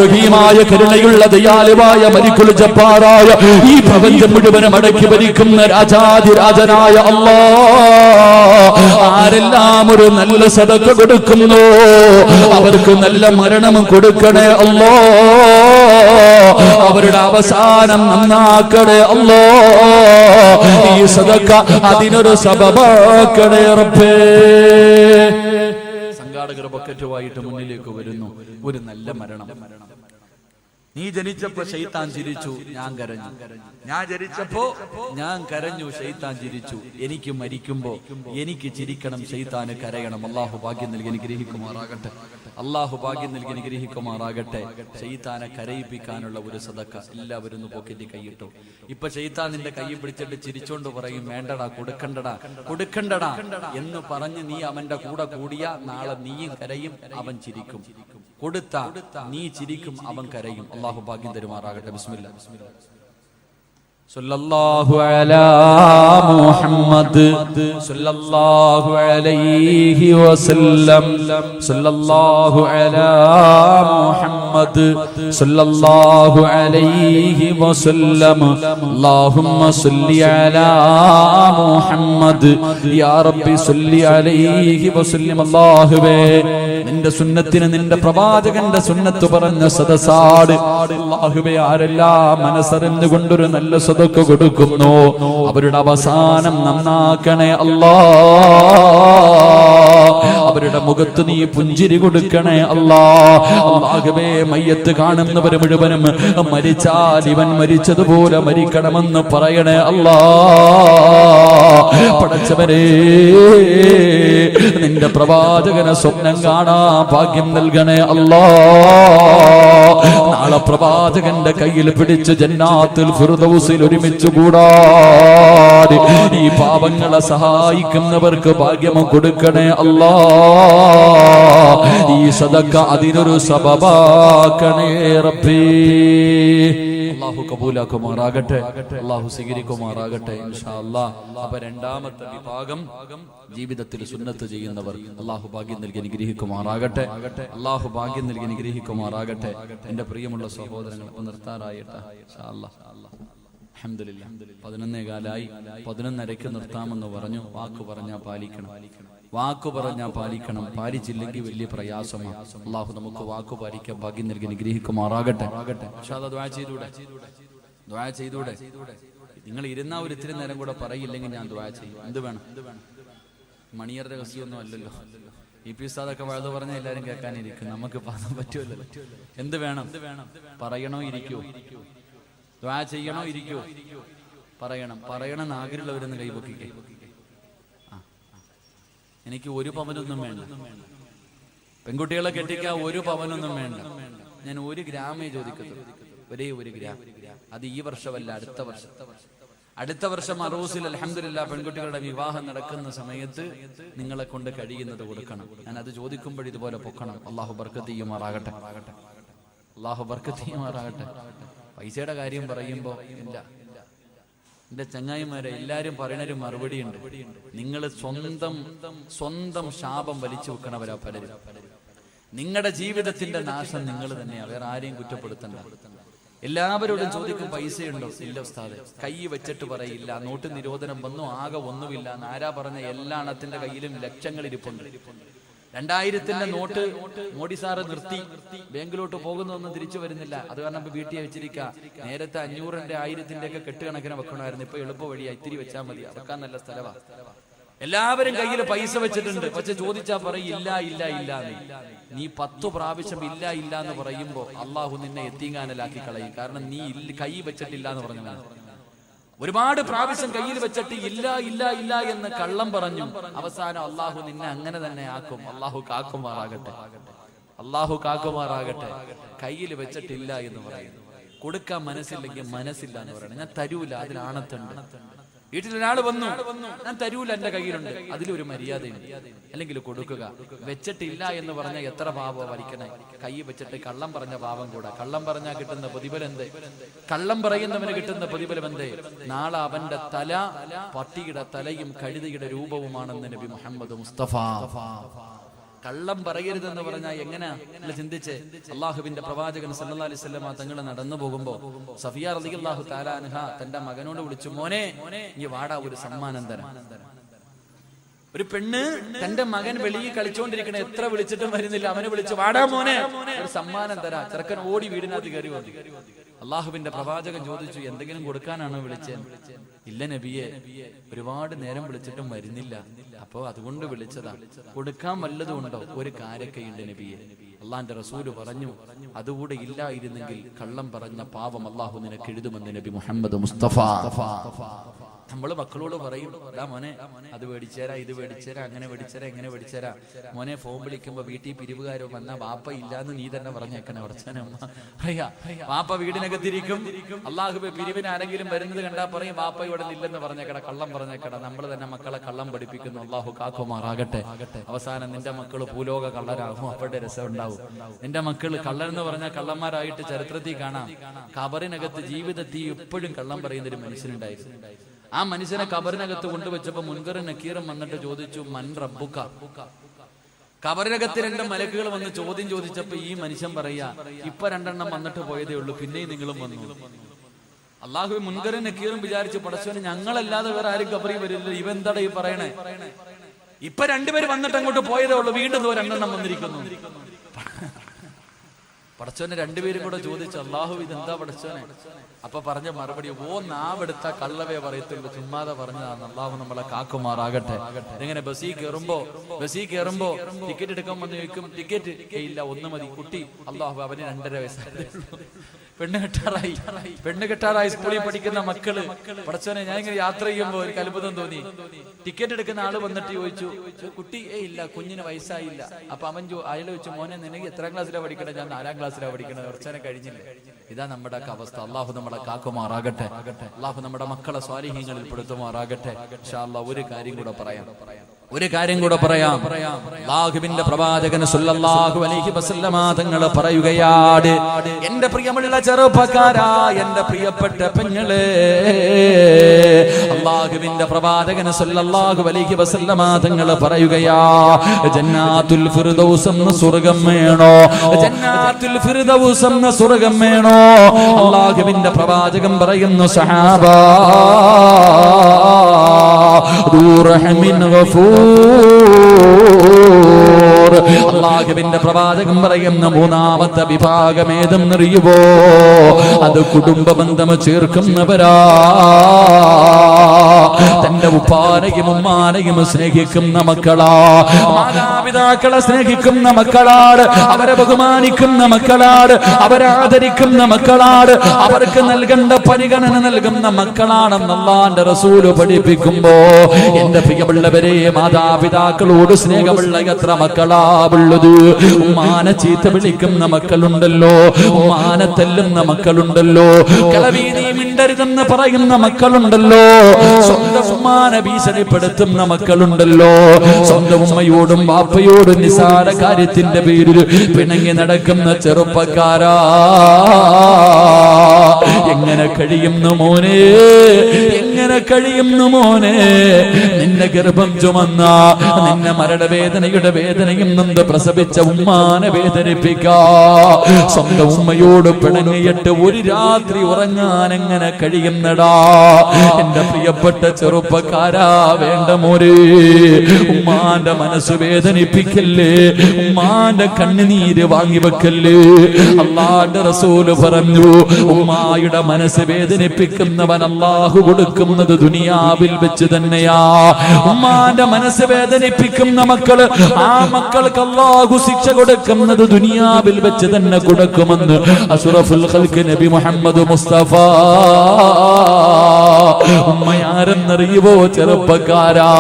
റഹീമായ കരുണയുള്ള ദയാലുവായ മലിക്കുൽ ജബ്ബാറായ ഈ പ്രപഞ്ചം മുഴുവനും അടക്കി ഭരിക്കുന്ന രാജാധിരാജനായ അല്ലാഹ് ആരെല്ലാം ഒരു നല്ല സദഖ കൊടുക്കുന്നു അവർക്ക് നല്ല മരണം കൊടുക്കണേ അല്ലാഹ്. അവരുടെ അവസാനം നന്നാക്കണേ അല്ലാഹ്. ഈ സദഖ അതിനൊരു സബബാക്കണേ റബ്ബേ. സംഘാടകർ ബക്കറ്റുമായിട്ട് മുന്നിലേക്ക് വരുന്നു. ഒരു നല്ല മരണം. നീ ജനിച്ചപ്പോ ശൈത്താൻ ചിരിച്ചു, ഞാൻ കരഞ്ഞു. ഞാൻ ജനിച്ചപ്പോ ഞാൻ കരഞ്ഞു, ശൈത്താൻ ചിരിച്ചു. എനിക്ക് മരിക്കുമ്പോ എനിക്ക് ചിരിക്കണം, ശൈത്താന് കരയണം. അള്ളാഹു ഭാഗ്യം നൽകി അനുഗ്രഹിക്കുമാറാകട്ടെ. അള്ളാഹു ഭാഗ്യം നൽകി അനുഗ്രഹിക്കുമാറാകട്ടെ. ശൈത്താനെ കരയിപ്പിക്കാനുള്ള ഒരു സദഖ എല്ലാവരും പോക്കറ്റി കൈയിട്ടു. ഇപ്പൊ ശൈത്താൻ നിന്റെ കൈ പിടിച്ചിട്ട് ചിരിച്ചോണ്ട് പറയും, വേണ്ടടാ, കൊടുക്കണ്ടടാ, കൊടുക്കണ്ടടാ എന്ന് പറഞ്ഞ് നീ അവന്റെ കൂടെ കൂടിയ നാളെ നീയും കരയും, അവൻ ചിരിക്കും. കൊടുത്ത നീ ചിരിക്കും, അവൻ കരയും. അള്ളാഹു ഭാഗ്യം തരുമാറാകട്ടെ. ബിസ്മില്ലാ. സല്ലല്ലാഹു അലാ മുഹമ്മദ് സല്ലല്ലാഹു അലൈഹി വസല്ലം. സല്ലല്ലാഹു അലാ മുഹമ്മദ് സല്ലല്ലാഹു അലൈഹി വസല്ലം. അല്ലാഹുമ്മ സല്ലി അലാ മുഹമ്മദ് യാ റബ്ബി സല്ലി അലൈഹി വസല്ലം. അല്ലാഹുവേ, നിന്റെ സുന്നത്തിന്, നിന്റെ പ്രവാചകന്റെ സുന്നത്ത് പറഞ്ഞ സദസാട് അല്ലാഹുവേ, ആരെല്ലാം മനസ്സറിഞ്ഞുകൊണ്ടൊരു നല്ല സദഖ കൊടുക്കുന്നു അവരുടെ അവസാനം നന്നാക്കണേ അല്ലാഹ്. അവരുടെ മുഖത്ത് നീ പുഞ്ചിരി കൊടുക്കണേ അല്ലാഹ്. അല്ലാഹുവേ, മയ്യത്ത് കാണുന്നവർ മുഴുവനും മരിച്ചാൽ ഇവൻ മരിച്ചതുപോലെ മരിക്കണമെന്ന് പറയണേ അല്ലാഹ്. പടച്ചവരേ, നിന്റെ പ്രവാചകനെ സ്വപ്നം കാണാ ഭാഗ്യം നൽകണേ അല്ലാഹ്. നാളെ പ്രവാചകന്റെ കയ്യിൽ പിടിച്ച് ജന്നാത്തുൽ ഫിർദൗസിൽ ഒരുമിച്ച് കൂടാതെ ഈ പാപങ്ങളെ സഹായിക്കുന്നവർക്ക് ഭാഗ്യം കൊടുക്കണേ അല്ലാഹ്. ഈ സദഖ അതിനൊരു സബബാക്കണേ റബ്ബേ. അല്ലാഹു കബൂലാക്കുമാറാകട്ടെ, അല്ലാഹു സ്വീകരിക്കുമാറാകട്ടെ ഇൻഷാ അല്ലാഹ്. അപ്പൊ രണ്ടാമത്തെ വിഭാഗം ജീവിതത്തിൽ സുന്നത്ത് ചെയ്യുന്നവർ. അല്ലാഹു ഭാഗ്യം നൽകി അനുഗ്രഹിക്കുമാറാകട്ടെ. അല്ലാഹു ഭാഗ്യം നൽകി അനുഗ്രഹിക്കുമാറാകട്ടെ. എന്റെ പ്രിയമുള്ള സഹോദരങ്ങൾ, അപ്പൊ നിർത്താറായിട്ടാ ഇൻഷാ അല്ലാഹ്. അൽഹംദുലില്ലാഹ് 11:15 11:30 നിർത്താമെന്ന് പറഞ്ഞു. വാക്ക് പറഞ്ഞാൽ പാലിക്കണം, വാക്കു പറഞ്ഞാൽ പാലിക്കണം. പാലിച്ചില്ലെങ്കിൽ വലിയ പ്രയാസമാണ്. അല്ലാഹു നമുക്ക് വാക്കു പാലിക്കാൻ ഭാഗ്യം നൽകി അനുഗ്രഹിക്കുമാറാകട്ടെ. ഇൻഷാ അല്ലാഹ് ദുആ ചെയ്തൂടെ? ദുആ ചെയ്തൂടെ? നിങ്ങൾ ഇരുന്ന ഒരു ഇത്തിരി നേരം കൂടെ പറയില്ലെങ്കിൽ ഞാൻ ദുആ ചെയ്യും. എന്ത് വേണം? മണിയർ രഹസ്യമൊന്നും അല്ലല്ലോ. EP ഉസ്താദൊക്കെ വഴുതു പറഞ്ഞാൽ എല്ലാവരും കേൾക്കാനിരിക്കും. നമുക്ക് പറയാൻ പറ്റുമല്ലോ. എന്ത് വേണം? പറയണോ ഇരിക്കോ? ദുആ ചെയ്യണോ ഇരിക്കോ? പറയണം. പറയണമെന്ന് ആഗ്രഹമുള്ളവരെന്ന് കൈപൊക്കിക്കേ. എനിക്ക് ഒരു പവനൊന്നും വേണ്ട. പെൺകുട്ടികളെ കെട്ടിക്കാൻ ഒരു പവനൊന്നും വേണ്ട. ഞാൻ 1 ഗ്രാമേ ചോദിക്കത്തുള്ളൂ. ഒരേ 1 ഗ്രാം. അത് ഈ വർഷമല്ല, അടുത്ത വർഷം. അടുത്ത വർഷം അറൂസിൽ അൽഹംദുലില്ലാഹ് പെൺകുട്ടികളുടെ വിവാഹം നടക്കുന്ന സമയത്ത് നിങ്ങളെ കൊണ്ട് കഴിയുന്നത് കൊടുക്കണം. ഞാൻ അത് ചോദിക്കുമ്പോൾ ഇതുപോലെ പൊക്കണം. അല്ലാഹു ബർക്കത്ത് ചെയ്യുമാറാകട്ടെ. അള്ളാഹു ബർക്കത്ത് ചെയ്യുമാറാകട്ടെ. പൈസയുടെ കാര്യം പറയുമ്പോൾ ഇല്ല, എന്റെ ചങ്ങായിമാരെ എല്ലാരും പറയണൊരു മറുപടിയുണ്ട്. നിങ്ങൾ സ്വന്തം ശാപം വലിച്ചു വെക്കണവരാ പലരും. നിങ്ങളുടെ ജീവിതത്തിന്റെ നാശം നിങ്ങൾ തന്നെയാ, വേറെ ആരെയും കുറ്റപ്പെടുത്തണ്ട. എല്ലാവരോടും ചോദിക്കും പൈസയുണ്ടോ? ഇല്ല ഉസ്താദെ. കൈ വെച്ചിട്ട് പറയില്ല. നോട്ട് നിരോധനം വന്നു, ആകെ ഒന്നുമില്ല. ആരാ പറഞ്ഞ? എല്ലാ എണ്ണത്തിന്റെ കയ്യിലും ലക്ഷങ്ങൾ ഇരിപ്പുണ്ട്. 2000-ന്റെ നോട്ട് മോഡി സാറ് നിർത്തി, ബാങ്കിലോട്ട് പോകുന്നൊന്നും തിരിച്ചു വരുന്നില്ല. അത് കാരണം വീട്ടിൽ വെച്ചിരിക്കുക. നേരത്തെ 500-ന്റെ 1000-ന്റെ ഒക്കെ കെട്ടുകണക്കിന് വെക്കണമായിരുന്നു. ഇപ്പൊ എളുപ്പ വഴിയാ, ഇത്തിരി വെച്ചാൽ മതി, വെക്കാൻ നല്ല സ്ഥലമാണ്. എല്ലാവരും കയ്യിൽ പൈസ വെച്ചിട്ടുണ്ട്. പക്ഷെ ചോദിച്ചാ പറയും ഇല്ല ഇല്ല ഇല്ല. നീ 10 പ്രാവശ്യം ഇല്ല ഇല്ല എന്ന് പറയുമ്പോ അള്ളാഹു നിന്നെ എത്തിങ്ങാനലാക്കി കളയും. കാരണം നീ കൈ വെച്ചിട്ടില്ല എന്ന് പറഞ്ഞാൽ ഒരുപാട് പ്രാവശ്യം കയ്യിൽ വെച്ചിട്ട് ഇല്ല ഇല്ല ഇല്ല എന്ന് കള്ളം പറഞ്ഞു. അവസാനം അള്ളാഹു നിന്നെ അങ്ങനെ തന്നെ ആക്കും. അള്ളാഹു കാക്കുമാറാകട്ടെ, അള്ളാഹു കാക്കുമാറാകട്ടെ. കയ്യിൽ വെച്ചിട്ടില്ല എന്ന് പറയുന്നു. കൊടുക്കാൻ മനസ്സില്ലെങ്കിൽ മനസ്സില്ല എന്ന് പറയണം. ഞാൻ തരൂല, അതിനാണത്തുണ്ട്. വീട്ടിൽ ഒരാൾ വന്നു, ഞാൻ തരൂല, എന്റെ കയ്യിലുണ്ട്, അതിലൊരു മര്യാദയുണ്ട്. അല്ലെങ്കിൽ കൊടുക്കുക. വെച്ചിട്ടില്ല എന്ന് പറഞ്ഞാൽ എത്ര പാപം വരിക്കണേ. കൈ വെച്ചിട്ട് കള്ളം പറഞ്ഞ പാപം കൂടാ. കള്ളം പറഞ്ഞാൽ കിട്ടുന്ന പ്രതിഫലം എന്തേ? കള്ളം പറയുന്നവന് കിട്ടുന്ന പ്രതിഫലം എന്തേ? നാളെ അവന്റെ തല പട്ടിയുടെ തലയും കഴുതയുടെ രൂപവുമാണെന്ന് നബി മുഹമ്മദ് മുസ്തഫ. കള്ളം പറയരുതെന്ന് പറഞ്ഞാൽ എങ്ങനെ ചിന്തിച്ച് അള്ളാഹുവിന്റെ പ്രവാചകൻ സല്ലല്ലാഹു അലൈഹി വസല്ലമ തങ്ങൾ നടന്നു പോകുമ്പോ സഫിയ റളിയല്ലാഹു തആല അൻഹ തന്റെ മകനോട് വിളിച്ചു, മോനെ നീ വാടാ, ഒരു സമ്മാനം തരാം. ഒരു പെണ്ണ് തന്റെ മകൻ വെളിയിൽ കളിച്ചോണ്ടിരിക്കണ, എത്ര വിളിച്ചിട്ടും വരുന്നില്ല. അവനെ വിളിച്ചു, വാടാ മോനെ, ഒരു സമ്മാനം തരാം. ചെറുക്കൻ ഓടി വീടിനകത്ത് കയറി വന്നു. അള്ളാഹുവിന്റെ പ്രവാചകൻ ചോദിച്ചു, എന്തെങ്കിലും കൊടുക്കാനാണോ വിളിച്ചത്? ഇല്ല നബിയെ, ഒരുപാട് നേരം വിളിച്ചിട്ടും വരുന്നില്ല, അപ്പോ അതുകൊണ്ട് വിളിച്ചതാ. കൊടുക്കാൻ വല്ലതും ഉണ്ടോ? ഒരു കാരക്കയുണ്ട് നബിയെ. അള്ളാന്റെ റസൂല് പറഞ്ഞു, അതുകൂടെ ഇല്ലായിരുന്നെങ്കിൽ കള്ളം പറഞ്ഞ പാവം അള്ളാഹു നിനക്ക് എഴുതുമെന്ന് നബി മുഹമ്മദ് മുസ്തഫ. നമ്മള് മക്കളോട് പറയും, എടാ മോനെ അത് മേടിച്ചേരാ, ഇത് മേടിച്ചേരാ, അങ്ങനെ മേടിച്ചേരാ, എങ്ങനെ മേടിച്ചേരാ. മോനെ ഫോൺ വിളിക്കുമ്പോ വീട്ടിൽ പിരിവുകാരോ വന്നാ വാപ്പ ഇല്ലാന്ന് നീ തന്നെ പറഞ്ഞേക്കണേ. ഉടച്ചനമ്മ പറയാ, വാപ്പ വീടിനകത്തിരിക്കും. അള്ളാഹുബെ പിരിവിന് ആരെങ്കിലും വരുന്നത് കണ്ടാ പറയും, വാപ്പ ഇവിടെ ഇല്ലെന്ന് പറഞ്ഞേക്കട, കള്ളം പറഞ്ഞേക്കട. നമ്മൾ തന്നെ മക്കളെ കള്ളം പഠിപ്പിക്കുന്നു. അള്ളാഹു കാക്കുമാറാകട്ടെ. അവസാനം നിന്റെ മക്കള് ഭൂലോക കള്ളരാകും. അവരുടെ രസം ഉണ്ടാവും. നിന്റെ മക്കള് കള്ളരെന്ന് പറഞ്ഞാൽ കള്ളന്മാരായിട്ട് ചരിത്രത്തിൽ കാണാം. ഖബറിനകത്ത് ജീവിതത്തിൽ എപ്പോഴും കള്ളം പറയുന്ന ഒരു മനുഷ്യനുണ്ടായിരുന്നു. ആ മനുഷ്യനെ ഖബറിനകത്ത് കൊണ്ടുവച്ചപ്പോ മുൻകറും നക്കീറും വന്നിട്ട് ചോദിച്ചു, മൻ റബ്ബുക. ഖബറിനകത്ത് 2 മലക്കുകൾ വന്ന് ചോദ്യം ചോദിച്ചപ്പോ ഈ മനുഷ്യൻ പറയാ, ഇപ്പൊ 2 എണ്ണം വന്നിട്ട് പോയതേ ഉള്ളൂ, പിന്നെയും നിങ്ങളും വന്നു. അള്ളാഹു മുൻകറും നക്കീറും വിചാരിച്ചു, പടച്ചവന് ഞങ്ങളല്ലാതെ വേറെ ആരും ഖബറിൽ വരില്ല, ഇവെന്താടാ ഈ പറയണേ? ഇപ്പൊ 2 പേര് വന്നിട്ട് അങ്ങോട്ട് പോയതേ ഉള്ളൂ, വീണ്ടും 2 എണ്ണം വന്നിരിക്കുന്നു. പടച്ചോനെ 2 പേരും കൂടെ ചോദിച്ചു, അള്ളാഹു ഇതെന്താ പടച്ചോനെ? അപ്പൊ പറഞ്ഞ മറുപടി, ഓ നാവെടുത്ത കള്ളവേ പറയത്തുള്ളൂ, ചുമ്മാതെ പറഞ്ഞതാണ്. അള്ളാഹു നമ്മളെ കാക്കുമാറാകട്ടെ. ഇങ്ങനെ ബസ്സിൽ കയറുമ്പോ ടിക്കറ്റ് എടുക്കാൻ വന്ന് ചോദിക്കും, ടിക്കറ്റ് ഇല്ല, 1 മതി. കുട്ടി, അള്ളാഹു അവന് 2.5 വയസ്സായി. പെണ്ണ് കെട്ടാറായി സ്കൂളിൽ പഠിക്കുന്ന മക്കള്. പടച്ചോനെ ഞാൻ ഇങ്ങനെ യാത്ര ചെയ്യുമ്പോ ഒരു അത്ഭുതം തോന്നി. ടിക്കറ്റ് എടുക്കുന്ന ആള് വന്നിട്ട് ചോദിച്ചു, കുട്ടി ഇല്ല, കുഞ്ഞിന് വയസ്സായില്ല. അപ്പൊ അവൻ അയാൾ ചോദിച്ചു, മോനെ നിനക്ക് എത്രാം ക്ലാസ്സിലാണ് പഠിക്കണേ? ഞാൻ 4ാം ക്ലാസ്സിലാണ് പഠിക്കണത്. കുറച്ചനെ കഴിഞ്ഞില്ലേ? ഇതാ നമ്മുടെ അവസ്ഥ. അള്ളാഹു നമ്മളെ കാക്കുമാറാകട്ടെ. അള്ളാഹു നമ്മുടെ മക്കളെ സ്വാലിഹീങ്ങളിൽ പെടുത്തുമാറാകട്ടെ. ഇൻഷാ അല്ലാഹ് ഒരു കാര്യം കൂടെ പറയാം. അല്ലാഹുവിന്റെ പ്രവാചകൻ സല്ലല്ലാഹു അലൈഹി വസല്ലമ തങ്ങൾ പറയുകയാണ്, എന്റെ പ്രിയമുള്ള ചെറുപ്പക്കാരാ, എന്റെ പ്രിയപ്പെട്ട പെങ്ങളെ, അല്ലാഹുവിന്റെ പ്രവാചകൻ സല്ലല്ലാഹു അലൈഹി വസല്ലമ തങ്ങൾ പറയുകയാ, ജന്നാത്തുൽ ഫിർദൗസ് എന്ന സ്വർഗ്ഗം വേണോ? ജന്നാത്തുൽ ഫിർദൗസ് എന്ന സ്വർഗ്ഗം വേണോ? അല്ലാഹുവിന്റെ പ്രവാചകൻ പറയുന്നു, സഹാബാ ദൂറഹമിൻ ഗഫൂർ. അല്ലാഹുവിന്റെ പ്രവാചകൻ പറയുന്ന 3ാമത്തെ വിഭാഗം ഏതെന്നറിയുവോ? അത് കുടുംബ ബന്ധം ചേർക്കുന്നവരാ. തന്റെ ഉപ്പാനെയും ഉമ്മാനെയും സ്നേഹിക്കുന്ന മക്കളാ. മാതാപിതാക്കളെ സ്നേഹിക്കുന്ന മക്കളാണ്. അവരെ ബഹുമാനിക്കുന്ന മക്കളാണ്. അവരെ ആദരിക്കുന്ന മക്കളാണ്. അവർക്ക് നൽകേണ്ട പരിഗണന നൽകുന്ന മക്കളാണെന്ന് അല്ലാഹുവിന്റെ റസൂൽ പഠിപ്പിക്കുമ്പോ, എന്റെ പ്രിയമുള്ളവരെ, മാതാപിതാക്കളോട് സ്നേഹമുള്ള എത്ര മക്കളാ ഉള്ളത്? ഉമ്മാനെ ചീത്ത വിളിക്കുന്ന മക്കളുണ്ടല്ലോ, ഉമ്മാനെ തല്ലുന്ന മക്കളുണ്ടല്ലോ, കളവി നീ മിണ്ടരുതെന്ന് പറയുന്ന മക്കളുണ്ടല്ലോ, സ്വന്തം ഉമ്മാനെ ഭീഷണിപ്പെടുത്തുന്ന മക്കളുണ്ടല്ലോ, സ്വന്തം ഉമ്മയോടും ബാപ്പയോടും നിസാര കാര്യത്തിന്റെ പേരിൽ പിണങ്ങി നടക്കുന്ന ചെറുപ്പക്കാരാ, എങ്ങനെ കഴിയുന്നു മോനെ, എങ്ങനെ കഴിയുന്നു മോനെ? നിന്നെ ഗർഭം ചുമന്ന, നിന്നെ മരണവേദനയുടെ വേദനയും നൊന്ത് പ്രസവിച്ച ഉമ്മാനെ വേദനിപ്പിക്കാ, സ്വന്തം ഉമ്മയോട് പിണങ്ങിയിട്ട് ഒരു രാത്രി ഉറങ്ങാൻ എങ്ങനെ കഴിയുന്നടാ? എന്റെ പ്രിയപ്പെട്ട ചെറുപ്പക്കാരാ, വേണ്ട മോരെ, ഉമ്മാന്റെ മനസ്സ് വേദനിപ്പിക്കല്ലേ, ഉമ്മാന്റെ കണ്ണുനീര് വാങ്ങിവെക്കല്ലേ. അല്ലാഹുവിന്റെ റസൂല് പറഞ്ഞു, ഉമ്മായുടെ മനസ്സ് വേദനിപ്പിക്കുന്നവൻ അല്ലാഹു കൊടുക്കുന്നത് ദുനിയാവിൽ വെച്ച് തന്നെയാ. ഉമ്മാന്റെ മനസ്സ് വേദനിപ്പിക്കുന്ന മക്കള്, ആ മക്കൾക്ക് അല്ലാഹു ശിക്ഷ കൊടുക്കുന്നത് ദുനിയാവിൽ വെച്ച് തന്നെ കൊടുക്കുമെന്ന് അഷ്റഫുൽ ഖൽഖ് നബി മുഹമ്മദ് മുസ്തഫ. ഉമ്മയാരെന്നറിയുവോ ചെറുപ്പക്കാരാ?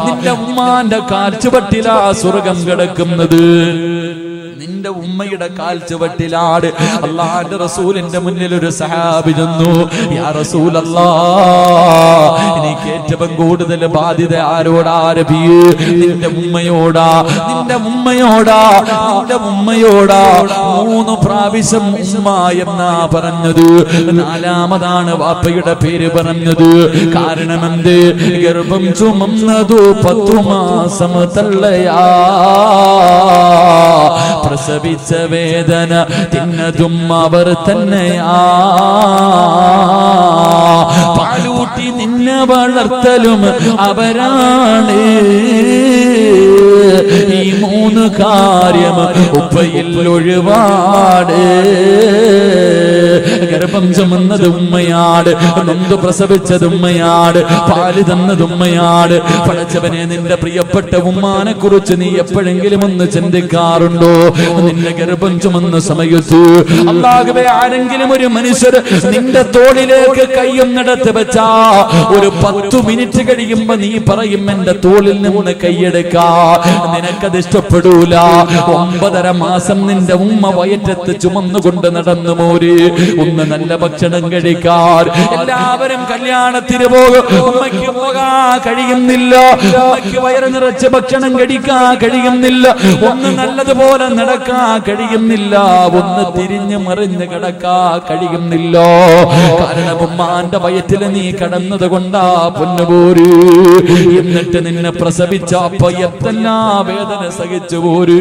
നിന്റെ ഉമ്മാന്റെ കാൽച്ചുവട്ടിലാ സ്വർഗം കിടക്കുന്നത്. നിന്റെ ഉമ്മയുടെ കാൽച്ചുവട്ടിലാണ്. അല്ലാഹുവിന്റെ റസൂലിന്റെ മുന്നിൽ ഒരു സഹാബി ചെന്നു, യാ റസൂലല്ലാഹ്, എനിക്ക് ഏറ്റവും കൂടുതൽ ബാധ്യത ആരോടാ നബിയേ? നിന്റെ ഉമ്മയോടാ, നിന്റെ ഉമ്മയോടാ, നിന്റെ ഉമ്മയോടാ. 3 പ്രാവശ്യം ഉമ്മ എന്നാ പറഞ്ഞത്, 4മതാണ് വാപ്പയുടെ പേര് പറഞ്ഞത്. കാരണം എന്ത്? ഗർഭം ചുമന്നതു 10 മാസം തള്ളയാ, പ്രസവിച്ച വേദന തിന്നതും അവർ തന്നെയാ, പാലൂട്ടി നിന്നെ വളർത്തലും അവരാണ്. ഈ 3 കാര്യം ഉപ്പയിൽ ഒഴിവാട്. ഗർഭം ചുമന്നത് ഉമ്മയാട്, നൊന്ത് പ്രസവിച്ചത് ഉമ്മയാട്, പാല് തന്നത് ഉമ്മയാട്. പടച്ചവനെ, നിന്റെ പ്രിയപ്പെട്ട ഉമ്മാനെ കുറിച്ച് നീ എപ്പോഴെങ്കിലും ഒന്ന് ചിന്തിക്കാറുണ്ടോ? നിന്റെ ഗർഭം ചുമന്ന സമയത്ത് അല്ലാഹുവേ, ആരെങ്കിലും ഒരു മനുഷ്യർ നിന്റെ തോളിലേക്ക് കൈയൊന്നെടുത്ത് വെച്ചാ ഒരു 10 മിനിറ്റ് കഴിയുമ്പോ നീ പറയും, എന്റെ തോളിൽ നിന്ന് കൈയെടുക്കാ. നിനക്കത് ഇഷ്ടപ്പെടൂല. 9.5 മാസം നിന്റെ ഉമ്മ വയറ്റത്ത് ചുമന്നുകൊണ്ട് നടന്നു മോര്. ഒന്ന് നല്ല ഭക്ഷണം കഴിക്കാൻ എല്ലാവരും കല്യാണത്തിന് പോകും, ഉമ്മയ്ക്ക് പോകാൻ കഴിയുന്നില്ല, ഉമ്മയ്ക്ക് വയറ് നിറച്ച് ഭക്ഷണം കഴിക്കാൻ കഴിയുന്നില്ല, ഒന്ന് നല്ലതുപോലെ നടക്കാൻ കഴിയുന്നില്ല, ഒന്ന് തിരിഞ്ഞു മറിഞ്ഞ് കിടക്കാൻ കഴിയുന്നില്ല. കാരണം ഉമ്മാന്റെ വയറ്റിൽ നീ കടന്നത് കൊണ്ടാ പൊന്നുപോര്. എന്നിട്ട് നിന്നെ പ്രസവിച്ച അപ്പ എത്രല്ലാ വേദന സഹിച്ചു പോര്.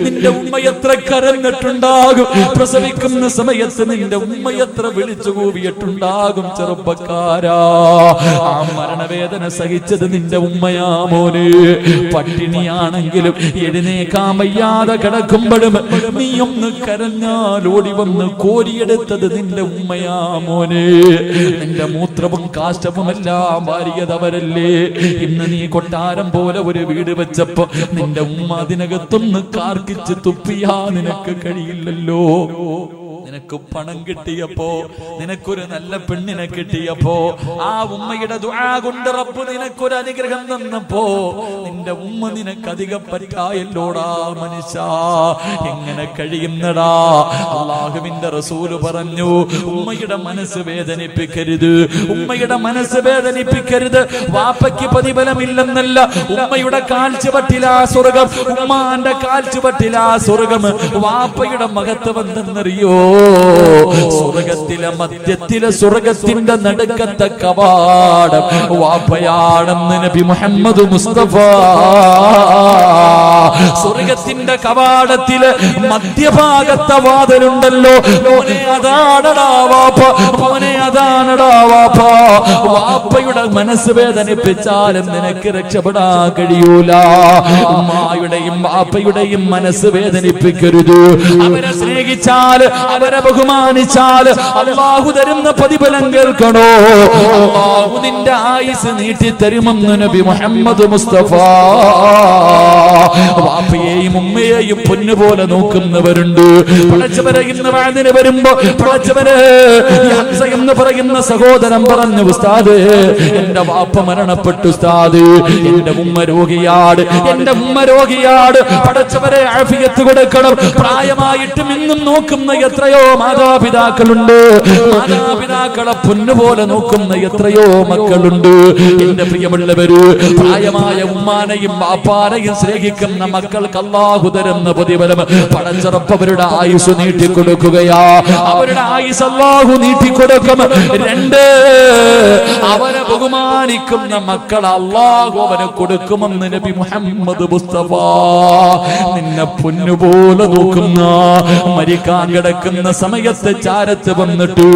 നിന്റെ ഉമ്മ എത്ര കരഞ്ഞിട്ടുണ്ടാകും, പ്രസവിക്കുന്ന സമയത്ത് നിന്റെ ഉമ്മ എത്ര വിളിച്ചു കൂവിയിട്ടുണ്ടാകും. ചെറുപ്പക്കാരാ, ആ മരണവേദന സഹിച്ചത് നിന്റെ ഉമ്മയാ മോനെ. പട്ടിണിയാണെങ്കിലും എഴുന്നേക്കാൻ വയ്യാതെ കിടക്കുമ്പോഴും നീ ഒന്ന് കരഞ്ഞാൽ ഓടി വന്ന് കോരിയെടുത്തത് നിന്റെ ഉമ്മയാ മോനെ. നിന്റെ മൂത്രവും കാഷ്ടവും എല്ലാം വാരിയതവരല്ലേ. ഇന്ന് നീ കൊട്ടാരം പോലെ ഒരു വീട് വെച്ചപ്പോ നിന്റെ ഉമ്മ അതിനകത്തൊന്ന് കാർക്കിച്ച് തുപ്പിയാ നിനക്ക് കഴിയില്ലല്ലോ. നിനക്ക് പണം കിട്ടിയപ്പോ, നിനക്കൊരു നല്ല പെണ്ണിനെ കിട്ടിയപ്പോ, ആ ഉമ്മയുടെ ദുആ കൊണ്ട് റബ്ബ് നിനക്കൊരു അനുഗ്രഹം തന്നപ്പോ നിന്റെ ഉമ്മ നിനക്ക് അധികം പറ്റായല്ലോടാ മനുഷ്യ. എങ്ങനെ കഴിയുന്നടാ? അല്ലാഹുവിന്റെ റസൂല് പറഞ്ഞു, ഉമ്മയുടെ മനസ്സ് വേദനിപ്പിക്കരുത്, ഉമ്മയുടെ മനസ്സ് വേദനിപ്പിക്കരുത്. വാപ്പയ്ക്ക് പ്രതിഫലമില്ലെന്നല്ല, ഉമ്മയുടെ കാൽച്ചുവട്ടിലാ സ്വർഗം, ഉമ്മാന്റെ കാൽച്ചുവട്ടിലാ സ്വർഗം. വാപ്പയുടെ മഹത്വം എന്തെന്നറിയോ? സ്വർഗത്തിലെ മധ്യത്തിലെ സ്വർഗത്തിന്റെ നടുക്കത്തെ കവാടം വാപ്പയാണെന്ന് നബി മുഹമ്മദ് മുസ്തഫ. സ്വർഗത്തിന്റെ കവാടത്തില് മധ്യഭാഗത്തെ വാതിലുണ്ടല്ലോ, മോനെ അതാണടാ വാപ്പ, മോനെ അതാണടാ വാപ്പ. വാപ്പയുടെ മനസ്സ് വേദനിപ്പിച്ചാലും നിനക്ക് രക്ഷപ്പെടാൻ കഴിയൂല. ഉമ്മായുടെയും വാപ്പയുടെയും മനസ്സ് വേദനിപ്പിക്കരുത്. അവരെ സ്നേഹിച്ചാൽ, അവരെ ബഹുമാനിച്ചാൽ അല്ലാഹു തരുന്ന പ്രതിഫലം കേൾക്കണോ? അല്ലാഹു നിന്റെ ആയുസ് നീട്ടി തരുമെന്ന് നബി മുഹമ്മദ് മുസ്തഫ. വാപ്പയെയും ഉമ്മയെയും പൊന്നുപോലെ നോക്കുന്നവരുണ്ട്. പടച്ചവരെ, ഇന്ന് വാതിന് വരുമ്പോ പടച്ചവരെ ഹംസ എന്ന് പറയുന്ന സഹോദരൻ പറഞ്ഞു, ഉസ്താദ് എന്റെ വാപ്പ മരണപ്പെട്ടു ഉസ്താദ്, എന്റെ ഉമ്മ രോഗിയാട്, എന്റെ ഉമ്മ രോഗിയാട്. പടച്ചവരെ ആഫിയത്ത് കൊടുക്കണം. പ്രായമായിട്ടും ഇന്നും നോക്കുന്ന എത്രയോ മാതാപിതാക്കളുണ്ട്. മാതാപിതാക്കളെ പൊന്നുപോലെ നോക്കുന്ന എത്രയോ മക്കളുണ്ട്. എന്റെ പ്രിയമുള്ളവര്, പ്രായമായ ഉമ്മാനെയും ബാപ്പാനെയും സ്നേഹിക്കുന്ന മക്കൾക്ക് അല്ലാഹു തരുന്ന പ്രതിഫലം പടച്ചറപ്പ് അവരുടെ ആയുസ് നീട്ടിക്കൊടുക്കുകയാ. അവരുടെ ആയുസ് അല്ലാഹു നീട്ടിക്കൊടുക്കും. രണ്ട്, അവനെ ബഹുമാനിക്കുന്ന മക്കൾ അല്ലാഹു അവന് കൊടുക്കുമെന്ന് നബി മുഹമ്മദ് മുസ്തഫ. നിന്നെ പൊന്നുപോലെ നോക്കുന്ന, മരിക്കാൻ കിടക്കുന്ന സമയത്ത് ചാരത്ത് വന്നിട്ട്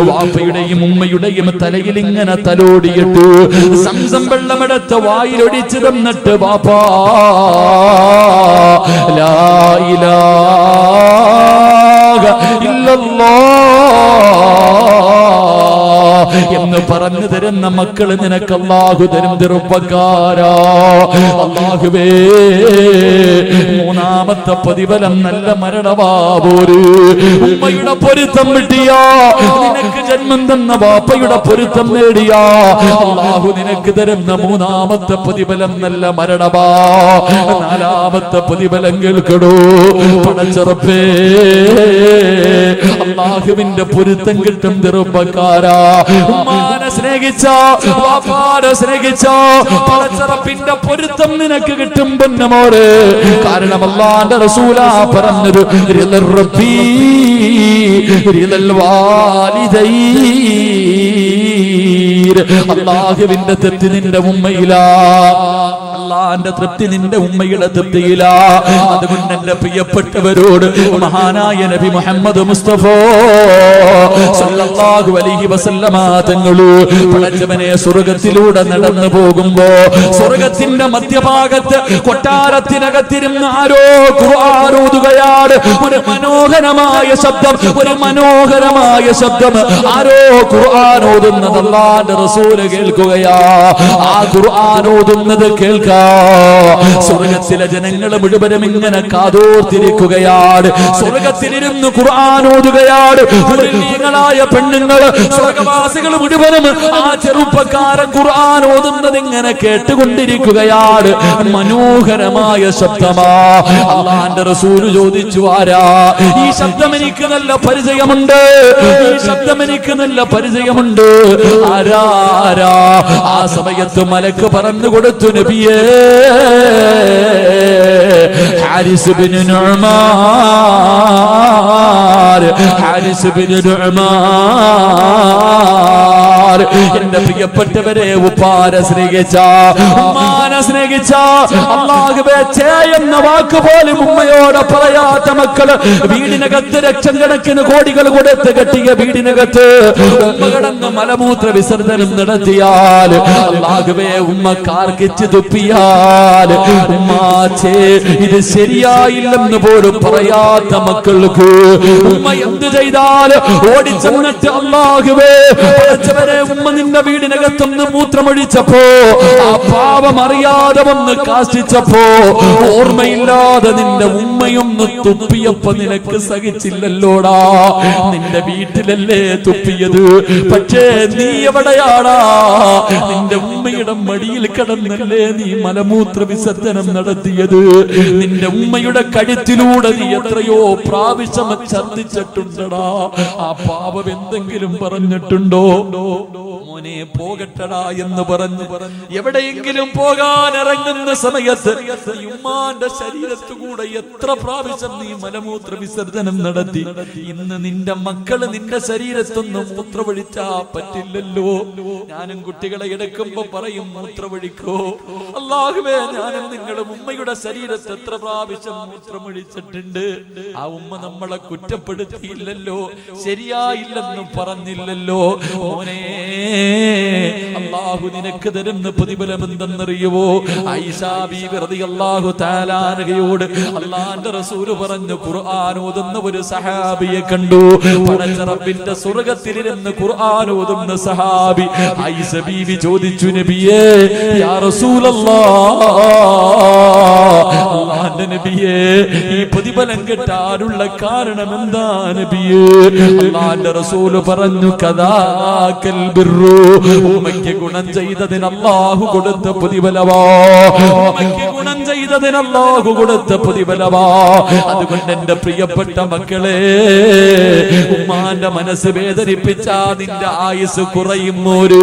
വാപ്പയുടെയും ഉമ്മയുടെയും തലയിൽ ഇങ്ങനെ തലോടിയിട്ട് സംസം വെള്ളമെടുത്ത് വായിലൊടിച്ചു തന്നിട്ട് വാപ്പാ ലാ ഇലാഹ ഇല്ലല്ലാഹ് എന്ന് പറഞ്ഞു തരുന്ന മക്കള് നിനക്ക് അല്ലാഹു തരും ചെറുപ്പക്കാരാ. അല്ലാഹുവേ, മൂന്നാമത്തെ പ്രതിഫലം നല്ല മരണവാപോര്. ഉമ്മയുടെ പൊരുത്തം കിട്ടിയാ, നിനക്ക് ജന്മം തന്ന ബാപ്പയുടെ പൊരുത്തം നേടിയാ, അല്ലാഹു നിനക്ക് തരുന്ന മൂന്നാമത്തെ പ്രതിഫലം നല്ല മരണവാ. നാലാമത്തെ പ്രതിഫലം കേൾക്കടോ പടച്ചറപ്പേ, അല്ലാഹുവിന്റെ പൊരുത്തം കിട്ടും ചെറുപ്പക്കാരാ. ഉമ്മാനെ സ്നേഹിച്ചോ, വാപ്പാനെ റിസോ പടച്ചറപ്പിന്റെ പൊരുത്തം നിനക്ക് കിട്ടും പൊന്നമോരെ. കാരണം അല്ലാഹുവിന്റെ റസൂലാ പറഞ്ഞൊരു റിദൽ റബ്ബി റിദൽ വാലിദൈൻ. അല്ലാഹുവിന്റെ തൃപ്തി നിന്റെ ഉമ്മയിലാ, അല്ലാഹുവിന്റെ തൃപ്തി നിന്റെ ഉമ്മയുടെ തൃപ്തിയിലാ. അതുകൊണ്ട് എന്റെ പ്രിയപ്പെട്ടവരോട് മഹാനായ നബി മുഹമ്മദ് മുസ്തഫ സല്ലല്ലാഹു അലൈഹി വസല്ലമ തങ്ങള് പടച്ചവനെ സ്വർഗ്ഗത്തിലൂടെ നടന്നു പോകുമ്പോ സ്വർഗ്ഗത്തിന്റെ മധ്യഭാഗത്ത് കൊട്ടാരത്തിനകത്തിരുന്ന് ആരോ ഖുർആൻ ഓതുകയാണ്. ഒരു മനോഹരമായ ശബ്ദം, ഒരു മനോഹരമായ ശബ്ദം. ആരോ ഖുർആൻ ഓതുന്നത് അല്ലാഹുവിന്റെ റസൂൽ കേൾക്കുകയാ. ആ ഖുർആൻ ഓതുന്നത് കേൾക്കാ സ്വർഗ്ഗത്തിലെ ജനങ്ങൾ മുഴുവനും ഇങ്ങനെ കാതോർത്തിരിക്കുകയാണ്. സ്വർഗ്ഗത്തിലിരുന്ന് ഖുർആൻ ഓതുകയാണ്. മുഅ്മിനീങ്ങളായ പെണ്ണുങ്ങൾ, സ്വർഗ്ഗവാസികൾ മുഴുവനും ആ ചെറുപ്പക്കാരൻ ഖുർആൻ ഓതുന്നത് ഇങ്ങനെ കേട്ടുകൊണ്ടിരിക്കുകയാണ്. മനോഹരമായ ശബ്ദമാ. അല്ലാഹുവിന്റെ റസൂൽ ചോദിച്ചു, ആരാ ഈ ശബ്ദം? എനിക്ക് നല്ല പരിചയമുണ്ട്, ഈ ശബ്ദം എനിക്ക് നല്ല പരിചയമുണ്ട്. ആരാ? ആ സമയത്ത് മലക്ക് പറഞ്ഞു കൊടുത്തു, നബിയേ, ഹാരിസ് ഇബ്നു നുഅ്മാൻ, ഹാരിസ് ഇബ്നു നുഅ്മാൻ. എന്റെ പ്രിയപ്പെട്ടവരെ, ഉപ്പാനെ സ്നേഹിച്ച, ഉമ്മാനെ സ്നേഹിച്ച, അല്ലാഹുവേ ചേ എന്ന വാക്ക് പോലും ഉമ്മയോട് പറയാത്ത മക്കള് വീടിനകത്ത് ലക്ഷക്കണക്കിന് കോടികൾ കൊടുത്ത് കെട്ടിയ വീടിനകത്ത് ഉമ്മ കിടന്ന് മലമൂത്ര വിസർജനം നടത്തിയാൽ, അല്ലാഹുവേ ഉമ്മ കാർക്കിച്ച് തുപ്പിയാൽ, ഉമ്മാച്ചേ ഇത് ശരിയായില്ലെന്ന് പോലും പറയാത്ത മക്കൾക്ക് ഉമ്മ എന്ത് ചെയ്താൽ ഓടിച്ചെന്നിട്ട്, അല്ലാഹുവേ പടച്ചവനെ, ഉമ്മ നിന്റെ വീടിനകത്തൊന്ന് മൂത്രമൊഴിച്ചപ്പോ, ആ പാപം അറിയാതെ വന്ന് കാശിച്ചപ്പോ, ഓർമ്മയില്ലാതെ നിന്റെ ഉമ്മയൊന്ന് തുപ്പിയപ്പോ നിനക്ക് സഹിച്ചില്ലല്ലോടാ. നിന്റെ വീട്ടിലല്ലേ തുപ്പിയത്, പക്ഷേ നീ എവിടെയാടാ? നിന്റെ ഉമ്മയുടെ മടിയിൽ കിടന്നല്ലേ നീ മലമൂത്ര വിസർജനം നടത്തിയത്. നിന്റെ ഉമ്മയുടെ കഴുത്തിലൂടെ നീ എത്രയോ പ്രാവശ്യം ഛർദ്ദിച്ചിട്ടുണ്ടടാ. ആ പാപം എന്തെങ്കിലും പറഞ്ഞിട്ടുണ്ടോ? മോനെ പോകട്ടടാ എന്ന് പറഞ്ഞു എവിടെയെങ്കിലും പോകാൻ ഇറങ്ങുന്ന സമയത്ത് ഉമ്മാന്റെ ശരീരത്തുകൂടെ എത്ര പ്രാവശ്യം നീ മലമൂത്ര വിസർജനം നടത്തി. ഇന്ന് നിന്റെ മക്കള് നിന്റെ ശരീരത്തൊന്നും മൂത്രമൊഴിച്ചാ പറ്റില്ലല്ലോ. ഞാനും കുട്ടികളെ എടുക്കുമ്പോ പറയും, മൂത്രമൊഴിക്കോ. അല്ലാഹുവേ, ഞാനും നിങ്ങളും ഉമ്മയുടെ ശരീരത്ത് എത്ര പ്രാവശ്യം മൂത്രമൊഴിച്ചിട്ടുണ്ട്. ആ ഉമ്മ നമ്മളെ കുറ്റപ്പെടുത്തിയില്ലല്ലോ, ശരിയായില്ലെന്ന് പറഞ്ഞില്ലല്ലോ. മോനെ, അല്ലാഹു നിനക്ക് തരുന്ന പ്രതിഫലം എന്തെന്നറിയുവോ? ആയിഷാ ബീവി റളിയല്ലാഹു തആല അൻഹയോട് അല്ലാഹുവിന്റെ റസൂൽ പറഞ്ഞു, ഖുർആൻ ഓതുന്ന ഒരു സഹാബിയെ കണ്ടു. പടച്ച റബ്ബിന്റെ സ്വർഗ്ഗത്തിലിരുന്ന് ഖുർആൻ ഓതുന്ന സഹാബി. ആയിഷ ബീവി ചോദിച്ചു, നബിയേ, യാ റസൂലല്ലാഹ്, അല്ലാഹുവിന്റെ നബിയേ, ഈ പ്രതിഫലം കിട്ടാനുള്ള കാരണം എന്താ നബിയേ? അല്ലാഹുവിന്റെ റസൂൽ പറഞ്ഞു, കദാകൽ ബിർറു, ഉമ്മയ്ക്ക് ഗുണം ചെയ്തതിന് അല്ലാഹു കൊടുത്ത പ്രതിഫലമാ. ഉമ്മയ്ക്ക് ഗുണം ചെയ്തതിന് അല്ലാഹു കൊടുത്ത പ്രതിഫലമാ. അതുകൊണ്ട് എന്റെ പ്രിയപ്പെട്ട മക്കളെ, ഉമ്മാന്റെ മനസ്സ് വേദനിപ്പിച്ച നിന്റെ ആയുസ് കുറയും. ഒരു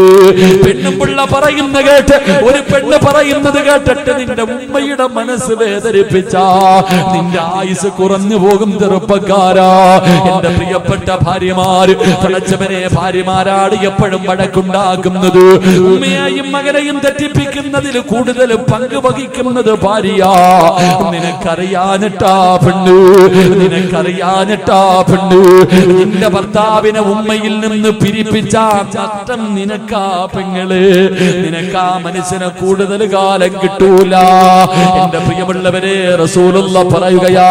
പെണ്ണുപിള്ള പറയുന്ന കേട്ട്, ഒരു പെണ്ണ് പറയുന്നത് കേട്ടിട്ട് നിന്റെ ഉമ്മയുടെ മനസ്സ് വേദനിപ്പിച്ച നിന്റെ ആയുസ് കുറഞ്ഞു പോകും ചെറുപ്പക്കാരാ. എന്റെ പ്രിയപ്പെട്ട ഭാര്യമാര്, പടച്ചവനെ, ഭാര്യമാരാണ് എപ്പോഴും വഴക്കുണ്ടാക്കുന്നത്. ഉമ്മയെയും മകനെയും തെറ്റിപ്പിക്കുന്നതിൽ കൂടുതൽ പങ്ക് വഹിക്കുന്നത് ഭാര്യ. നിനക്കറിയാനിട്ടാ പെണ്ണു, നിനക്കറിയാനിട്ടാ പെണ്ണു, നിന്റെ ഭർത്താവിനെ ഉമ്മയിൽ നിന്ന് പിരിപ്പിച്ച നഷ്ടം നിനക്കാ പെങ്ങള്. നിനക്കാ മനുഷ്യനെ കൂടുതൽ കാലം കിട്ടൂല. എന്റെ പ്രിയമുള്ളവരെ, റസൂലുള്ള പറയുകയാ,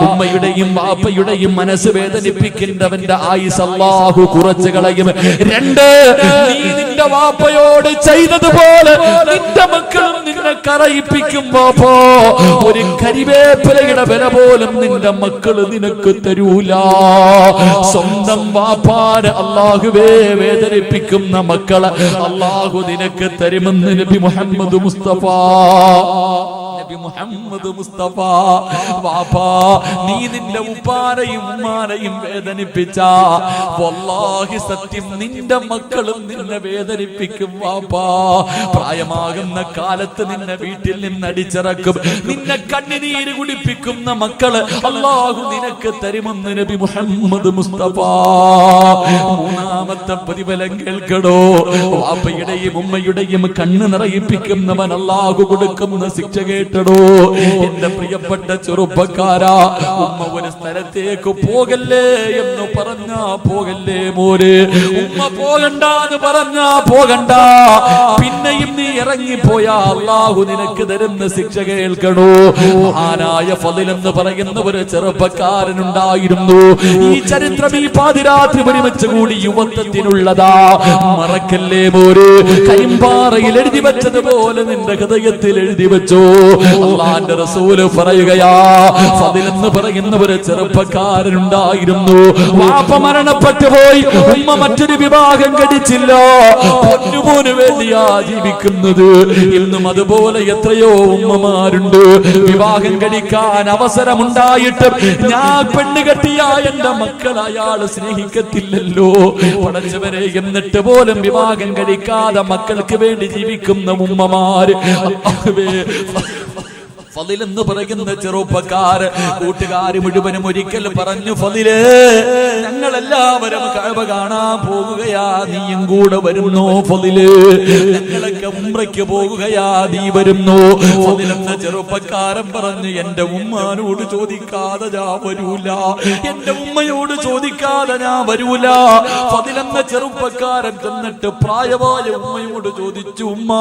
ഉമ്മയുടെയും വാപ്പയുടെയും മനസ്സ് വേദനിപ്പിക്കുന്നവന്റെ ആയുസ് അല്ലാഹു കുറച്ച് കളയും. രണ്ട്, നീ നിന്റെ വാപ്പയോട് ചെയ്തതുപോലെ നിന്റെ മക്കളും നിന്നെ കരയിപ്പിക്കുമ്പോ ഒരു കരിവേപ്പിലയുടെ വില പോലും നിന്റെ മക്കള് നിനക്ക് തരൂല. സ്വന്തം വാപ്പാനെ അല്ലാഹുവേ വേദനിപ്പിക്കുന്ന മക്കളെ അല്ലാഹു നിനക്ക് തരുമെന്ന് നബി മുഹമ്മദ് മുസ്തഫ. മുഹമ്മദ് മുസ്തഫ, വാപ്പാ, നീ നിന്റെ ഉപ്പാനെയും ഉമ്മാനെയും വേദനിപ്പിച്ച വല്ലാഹി സത്യം നിന്റെ മക്കളും നിന്നെ വേദനിപ്പിക്കും. വാപ്പാ, പ്രായമാകുന്ന കാലത്ത് നിന്നെ വീട്ടിൽ നിന്ന് അടിച്ചിറക്കും. നിന്നെ കണ്ണുനീര് കുടിപ്പിക്കുന്ന മക്കള് അല്ലാഹു നിനക്ക് തരുമെന്ന് നബി മുഹമ്മദ് മുസ്തഫ. മൂന്നാമത്തെ പ്രതിഫലം കേൾക്കടോ, വാപ്പയുടെയും ഉമ്മയുടെയും കണ്ണ് നിറയിപ്പിക്കുന്നവൻ അല്ലാഹു കൊടുക്കുന്ന ശിക്ഷ കേട്ടടോ. എന്റെ പ്രിയപ്പെട്ട ചെറുപ്പക്കാരാ, ഉമ്മ ഒരു സ്ഥലത്തേക്ക് പോകല്ലേ എന്ന് പറഞ്ഞാ പോകല്ലേ മോര്. ഉമ്മ പോകണ്ടെന്ന് പറഞ്ഞാ പോകണ്ട. പിന്നെയും നീ ഇറങ്ങിപ്പോയാ അല്ലാഹു നിനക്ക് തരുന്ന ശിക്ഷ കേൾക്കണോ. മഹാനായ ഫളിൽ എന്ന് പറയുന്ന ഒരു ചെറുപ്പക്കാരനുണ്ടായിരുന്നു. ഈ ചരിത്രം ഈ പാതിരാത്രി ഒരുമിച്ച് കൂടി യുവത്വത്തിനുള്ളതാ. മറക്കല്ലേ മോര്. കരിമ്പാറയിൽ എഴുതി വെച്ചതുപോലെ നിന്റെ ഹൃദയത്തിൽ എഴുതി വെച്ചോ. അല്ലാഹുവിന്റെ റസൂല് പറയുകയാ, ഫളിൽ എന്ന് പറയുന്ന ഒരു ചെറുപ്പക്കാരനുണ്ടായിരുന്നു. വാപ്പ മരണപ്പെട്ടു പോയി, ഉമ്മ മറ്റൊരു വിവാഹം കഴിച്ചില്ല. പൊന്നുമോന് വേണ്ടിയാ ജീവിക്കുന്നത്. ഇന്നും അതുപോലെ എത്രയോ ഉമ്മമാരുണ്ട്. വിവാഹം കഴിക്കാൻ അവസരമുണ്ടായിട്ട് ഞാൻ പെണ്ണ് കെട്ടിയ എന്റെ മക്കൾ അയാള് സ്നേഹിക്കത്തില്ലല്ലോ. പടച്ചവരെ, എന്നിട്ട് പോലും വിവാഹം കഴിക്കാതെ മക്കൾക്ക് വേണ്ടി ജീവിക്കുന്ന ഉമ്മമാര്. ഫളിൽ എന്ന് പറയുന്ന ചെറുപ്പക്കാർ കൂട്ടുകാർ മുഴുവനും ഒരിക്കൽ പറഞ്ഞു, ഫളിലേ, ഞങ്ങളെല്ലാവരും കഅബ കാണാൻ പോകുകയാ, നീയും കൂടെ വരുന്നോ? ഫളിലേ, ഞങ്ങളൊക്കെ ഉംറയ്ക്ക് പോകുകയാ, നീ വരുന്നോ? ഫളിൽ എന്ന ചെറുപ്പക്കാരൻ പറഞ്ഞു, എന്റെ ഉമ്മാനോട് ചോദിക്കാതെ ഞാൻ വരൂല, എന്റെ ഉമ്മയോട് ചോദിക്കാതെ ഞാൻ വരൂല. ഫളിൽ എന്ന ചെറുപ്പക്കാരൻ ചെന്നിട്ട് പ്രായമായ ഉമ്മയോട് ചോദിച്ചു, ഉമ്മ,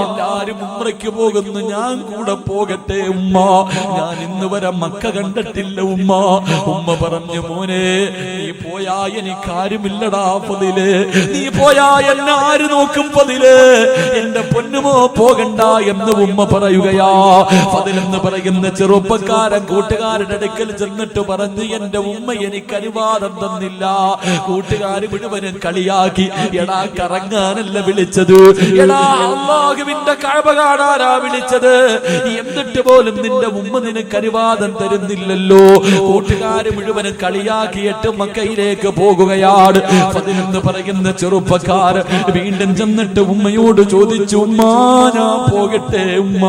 എല്ലാരും ഉംറയ്ക്ക് പോകുന്നു, ഞാൻ കൂടെ പോകട്ടെ ഉമ്മ? ഞാൻ ഇന്ന് വരെ മക്ക കണ്ടിട്ടില്ല ഉമ്മ. ഉമ്മ പറഞ്ഞു, മോനെ, നീ പോയാ എനിക്കാരുമില്ലടാ ഫളിലേ, നീ പോയാ എന്നെ ആര് നോക്കും ഫളിലേ? എന്റെ പൊന്നുമോ പോകണ്ട എന്ന് ഉമ്മ പറയുകയാ. ഫളിൽ എന്ന് പറയുന്ന ചെറുപ്പക്കാരൻ കൂട്ടുകാരുടെ അടുക്കൽ ചെന്നിട്ട് പറഞ്ഞു, എന്റെ ഉമ്മ എനിക്ക് അനുവാദം തന്നില്ല. കൂട്ടുകാര് മുഴുവനും കളിയാക്കി, എടാ കറങ്ങാനല്ല വിളിച്ചത്, എടാ അല്ലാഹുവിന്റെ കഅബ കാണാനാ വിളിച്ചത്, എന്നിട്ട് പോലും നിന്റെ ഉമ്മ നിനക്ക് അനുവാദം തരുന്നില്ലല്ലോ. കൂട്ടുകാര് മുഴുവനും കളിയാക്കിയിട്ട് മക്കയിലേക്ക് പോകുകയാണ്. ഫളിൽ എന്ന് പറയുന്ന ചെറുപ്പക്കാർ വീണ്ടും ചെന്നിട്ട് ഉമ്മയോട് ചോദിച്ചു, ഉമ്മ, ഞാൻ പോകട്ടെ ഉമ്മ?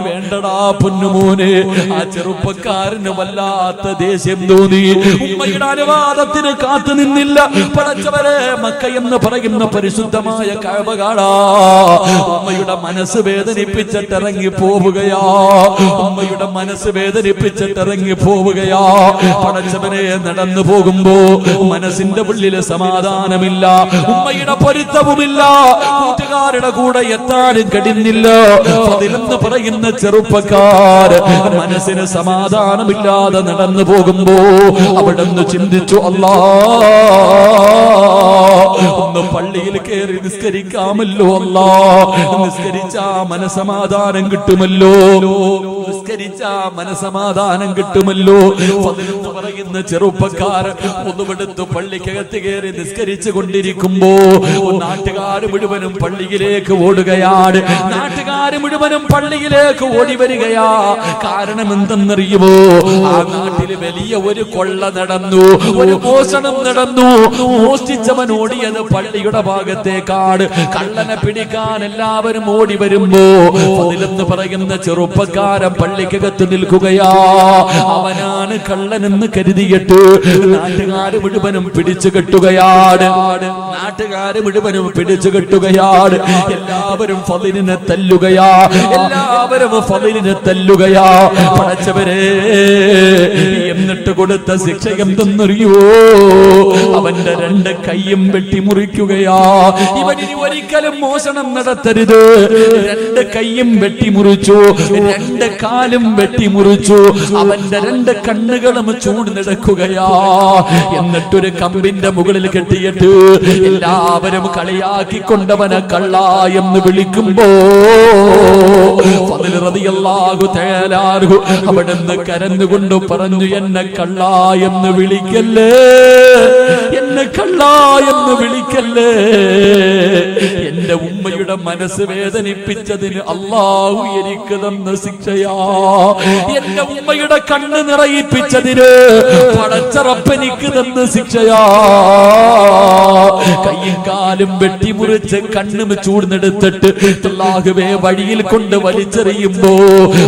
വേണ്ടടാ പൊന്നുമോനെ. ആ ചെറുപ്പക്കാരന് വല്ലാത്ത ദേഷ്യം തോന്നി. ഉമ്മയുടെ അനുവാദത്തിന് കാത്തു നിന്നില്ല. പടച്ചവരെ, മക്ക എന്ന് പറയുന്ന പരിശുദ്ധമായ കഅബ കാണാ ഉമ്മയുടെ മനസ്സ് വേദനിപ്പിച്ചിട്ട് ഇറങ്ങി പോവുകയാ. ഉമ്മയുടെ മനസ്സ് വേദനിപ്പിച്ചിട്ട് ഇറങ്ങി പോവുകയാ. പടച്ചവനെ, നടന്നു പോകുമ്പോ മനസ്സിന്റെ ഉള്ളില് സമാധാനമില്ല, ഉമ്മയുടെ പൊരുത്തവുമില്ല, കൂട്ടുകാരുടെ കൂടെ എത്താനും കഴിയുന്നില്ല. ഫളിൽ എന്ന് പറയുന്ന ചെറുപ്പക്കാർ മനസ്സിന് സമാധാനമില്ലാതെ നടന്നു പോകുമ്പോ അവിടെന്ന് ചിന്തിച്ചു, അല്ലാ, ഒന്ന് പള്ളിയിൽ കയറി നിസ്കരിക്കാമല്ലോ, അല്ലാ, നിസ്കരിച്ചാ മനസമാധാനം കിട്ടുമല്ലോ. നിസ്കരിച്ചാ മനസമാധാനം കിട്ടുമല്ലോ. ഫദ്ലെന്ന് പറയുന്ന ചെറുപ്പക്കാരൻ ഒന്നുമെടുത്ത് പള്ളിക്കകത്ത് കയറി നിസ്കരിച്ചു കൊണ്ടിരിക്കുമ്പോ നാട്ടുകാര് മുഴുവനും പള്ളിയിലേക്ക് ഓടുകയാണ്. നാട്ടുകാര് മുഴുവനും പള്ളിയിലേക്ക് ഓടി വരികയാ. കാരണം എന്തെന്നറിയുമോ? ആ നാട്ടില് വലിയ ഒരു കൊള്ള നടന്നു, ഒരു മോഷണം നടന്നു. മോഷ്ടിച്ചവൻ ഓടിയത് പള്ളിയുടെ ഭാഗത്തേക്കാണ്. കള്ളനെ പിടിക്കാൻ എല്ലാവരും ഓടി വരുമ്പോ ഫദ്ലെന്ന് പറയുന്ന ചെറുപ്പക്കാരൻ പള്ളിക്കകത്ത് നിൽക്കുകയാ. അവനാണ് കള്ളനെന്ന് കരുതിയിട്ട് നാട്ടുകാര് മുഴുവനും പിടിച്ചു കെട്ടുകയാണ്. നാട്ടുകാര് മുഴുവനും പിടിച്ചു കെട്ടുകയാണ്. എല്ലാവരും ഫദ്ലിനെ തല്ലുകയാ. എല്ലാവരും ഫദ്ലിനെ തല്ലുകയാ. പടച്ചവരെ, എന്നിട്ട് കൊടുത്ത ശിക്ഷ എന്തെന്നറിയോ? അവന്റെ 2 കൈയും വെട്ടിമുറിക്കുകയാ. ഇവനിനി ഒരിക്കലും മോഷണം നടത്തരുത്. 2 കൈയും വെട്ടിമുറിച്ചു, 2 കാലും വെട്ടിമുറിച്ചു. അവന്റെ 2 കണ്ണുകളും ചൂട് നടക്കുകയാ. എന്നിട്ടൊരു കമ്പിന്റെ മുകളിൽ കെട്ടിയിട്ട് എല്ലാവരും കളിയാക്കിക്കൊണ്ടവനെ കള്ള എന്ന് വിളിക്കുമ്പോ ഫദ്ൽ റളിയല്ലാഹു തആല അൻഹു അവിടുന്ന് കരഞ്ഞുകൊണ്ട് പറഞ്ഞു, എന്നെ കള്ള എന്ന് വിളിക്കല്ലേ, എന്നെ കള്ള എന്ന് വിളിക്കല്ലേ. എന്റെ ഉമ്മയുടെ മനസ്സ് വേദനിപ്പിച്ചതിന് അല്ലാഹു എനിക്ക് തന്ന ശിക്ഷയാ. എന്റെ ഉമ്മയുടെ കണ്ണ് നിറയിപ്പിച്ചതിന് പടച്ച റബ്ബ് എനിക്ക് തന്ന ശിക്ഷയാ. കയ്യും കാലും വെട്ടിമുറിച്ച് കണ്ണും ചൂടുന്നെടുത്തിട്ട് അല്ലാഹുവേ വഴിയിൽ കൊണ്ട് വലിച്ചെറിയുമ്പോ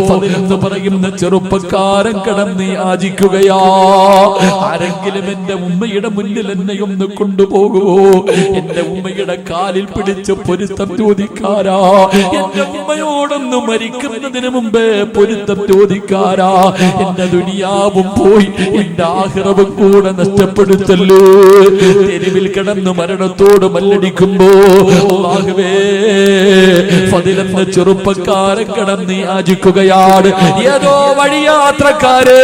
ഫദ്ലെന്ന് പറയുന്ന ചെറുപ്പക്കാരൻ കിടന്ന് യാചിക്കുകയാ. ആരെങ്കിലും എന്റെ ഉമ്മയുടെ മുന്നിൽ എന്നെ ഒന്ന് കൊണ്ടുപോകുമോ? എന്റെ ഉമ്മയുടെ കാലിൽ പിടിച്ച് പൊരുത്തം ചോദിക്കാരാ. എന്റെ ഉമ്മയോടൊന്ന് മരിക്കുന്നതിന് മുമ്പേ പൊരുത്തം ചോദിക്കാരാ. എന്റെ ദുനിയാവും പോയി എന്റെ ആഖിറവും കൂടെ നഷ്ടപ്പെടുത്തല്ലോ. തെരുവിൽ കിടന്ന് മരണത്തോട് മല്ലടിക്കുമ്പോ അല്ലാഹുവേ ഫദ്ലെന്ന ചെറുപ്പക്കാരൻ കിടന്ന് യാചിക്കുകയാണ്. ഏതോ വഴിയാത്രക്കാര്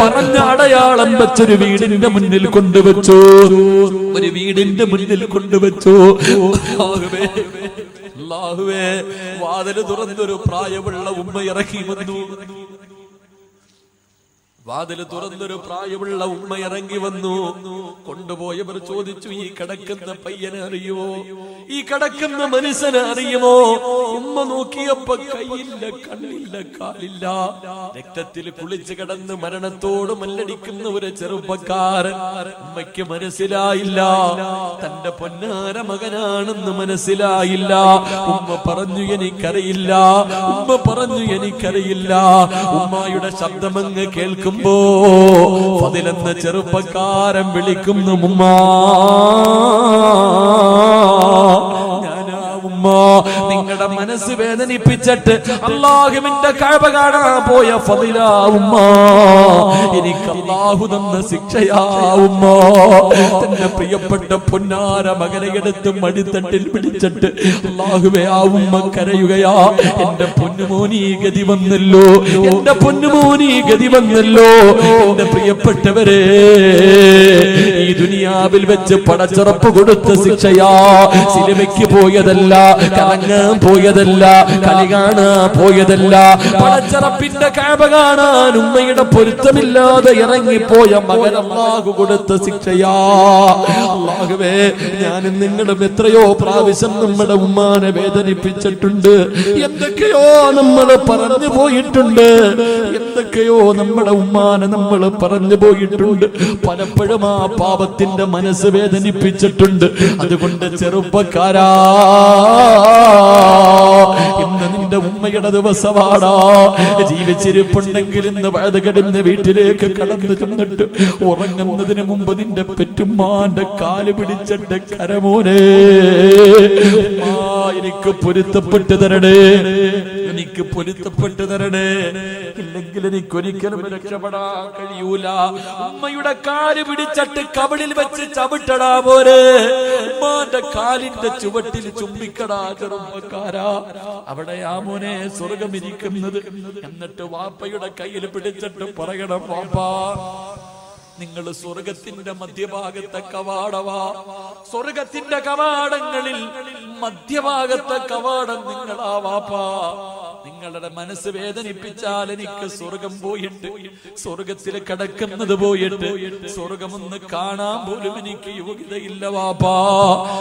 പറഞ്ഞ അടയാളം വെച്ചൊരു വീടിന്റെ മുന്നിൽ കൊണ്ടുവച്ചു. ഒരു വീടിന്റെ മുന്നിൽ കൊണ്ടുവച്ചു. അല്ലാഹുവേ, വാതില് തുറന്നൊരു പ്രായമുള്ള ഉമ്മ ഇറങ്ങി വന്നു. വാതില് തുറന്നൊരു പ്രായമുള്ള ഉമ്മ ഇറങ്ങി വന്നു. കൊണ്ടുപോയവർ ചോദിച്ചു, ഈ കിടക്കുന്ന പയ്യനെ അറിയുമോ? ഈ കിടക്കുന്ന മനുഷ്യനെ അറിയുമോ? ഉമ്മ നോക്കിയപ്പോ കൈയില്ല, കണ്ണില്ല, കാലില്ല. രക്തത്തിൽ കുളിച്ച് കിടന്ന് മരണത്തോട് മല്ലടിക്കുന്ന ഒരു ചെറുപ്പക്കാരൻ. ഉമ്മയ്ക്ക് മനസ്സിലായില്ല തന്റെ പൊന്നാര മകനാണെന്ന് മനസ്സിലായില്ല. ഉമ്മ പറഞ്ഞു, എനിക്കറിയില്ല. ഉമ്മ പറഞ്ഞു, എനിക്കറിയില്ല. ഉമ്മയുടെ ശബ്ദമങ്ങ് കേൾക്കും ഫദ്ലെന്ന ചെറുപ്പക്കാരൻ വിളിക്കുന്നു, ഉമ്മ. നിങ്ങളുടെ മനസ്സ് വേദനിപ്പിച്ചിട്ട് അല്ലാഹുവിന്റെ കഅബ കാണാൻ പോയ ഫദ്ല ഉമ്മ, എനിക്ക് അല്ലാഹു തന്ന ശിക്ഷയാ ഉമ്മ. തന്റെ പ്രിയപ്പെട്ട പൊന്നാര മകനെ എടുത്ത് മടിത്തട്ടിൽ പിടിച്ചിട്ട് അല്ലാഹുവേ ആ ഉമ്മ കരയുകയാ. എന്റെ പൊന്നുമോനീ ഗതി വന്നല്ലോ, എന്റെ പൊന്നുമോനീ ഗതി വന്നല്ലോ. എന്റെ പ്രിയപ്പെട്ടവരെ, ഈ ദുനിയാവിൽ വെച്ച് പടച്ചുറപ്പ് കൊടുത്ത ശിക്ഷയാ. സിനിമയ്ക്ക് പോയതല്ല, കറങ്ങാൻ പോയതല്ല, കളി കാണാൻ പോയതല്ല. പടച്ചറപ്പിന്റെ കഅബ കാണാൻ ഉമ്മയുടെ പൊരുത്തമില്ലാതെ ഇറങ്ങിപ്പോയ മകൻ അല്ലാഹു കൊടുത്ത ശിക്ഷയാ. അല്ലാഹുവേ, ഞാനും നിങ്ങളും എത്രയോ പ്രാവശ്യം നമ്മുടെ ഉമ്മാനെ വേദനിപ്പിച്ചിട്ടുണ്ട്. എന്തൊക്കെയോ നമ്മൾ പറഞ്ഞു പോയിട്ടുണ്ട്. എന്തൊക്കെയോ നമ്മുടെ ഉമ്മാനെ നമ്മൾ പറഞ്ഞു പോയിട്ടുണ്ട്. പലപ്പോഴും ആ പാപത്തിന്റെ മനസ്സ് വേദനിപ്പിച്ചിട്ടുണ്ട്. അതുകൊണ്ട് ചെറുപ്പക്കാരാ, ഇന്ന് നിന്റെ ഉമ്മയുടെ ദിവസമാടാ. ജീവിച്ചിരിപ്പുണ്ടെങ്കിൽ ഇന്ന് വഴുതുകടന്ന് വീട്ടിലേക്ക് കടന്നു ചെന്നിട്ട് ഉറങ്ങുന്നതിന് മുമ്പ് നിന്റെ പെറ്റുമ്മാന്റെ കാല് പിടിച്ചിട്ട് കരമോനെ, എനിക്ക് പൊരുത്തപ്പെട്ട് തരണേ, എനിക്ക് പൊരുത്തപ്പെട്ട് തരണേ. ഇല്ലെങ്കിൽ എനിക്കൊരിക്കലും രക്ഷപ്പെടാൻ കഴിയൂല. ഉമ്മയുടെ കാല് പിടിച്ചിട്ട് കവിളിൽ വെച്ച് ചവിട്ടടാ പോരെ. ഉമ്മാന്റെ കാലിന്റെ ചുവട്ടിൽ ചുംബിക്കടാ ചെറുപ്പക്കാരാ. അവിടെയാ മോനെ സ്വർഗം ഇരിക്കുന്നത്. എന്നിട്ട് വാപ്പയുടെ കയ്യിൽ പിടിച്ചിട്ട് പറയണം, വാപ്പാ, നിങ്ങൾ സ്വർഗത്തിന്റെ മധ്യഭാഗത്തെ കവാടവാ. സ്വർഗത്തിന്റെ കവാടങ്ങളിൽ മധ്യഭാഗത്തെ കവാടം നിങ്ങളാ വാപ്പാ. നിങ്ങളുടെ മനസ്സ് വേദനിപ്പിച്ചാൽ എനിക്ക് സ്വർഗം പോയിട്ട് സ്വർഗത്തിൽ കടക്കുന്നത് പോയിട്ട് സ്വർഗമൊന്ന് കാണാൻ പോലും എനിക്ക് യോഗ്യതയില്ല വാപ്പാ.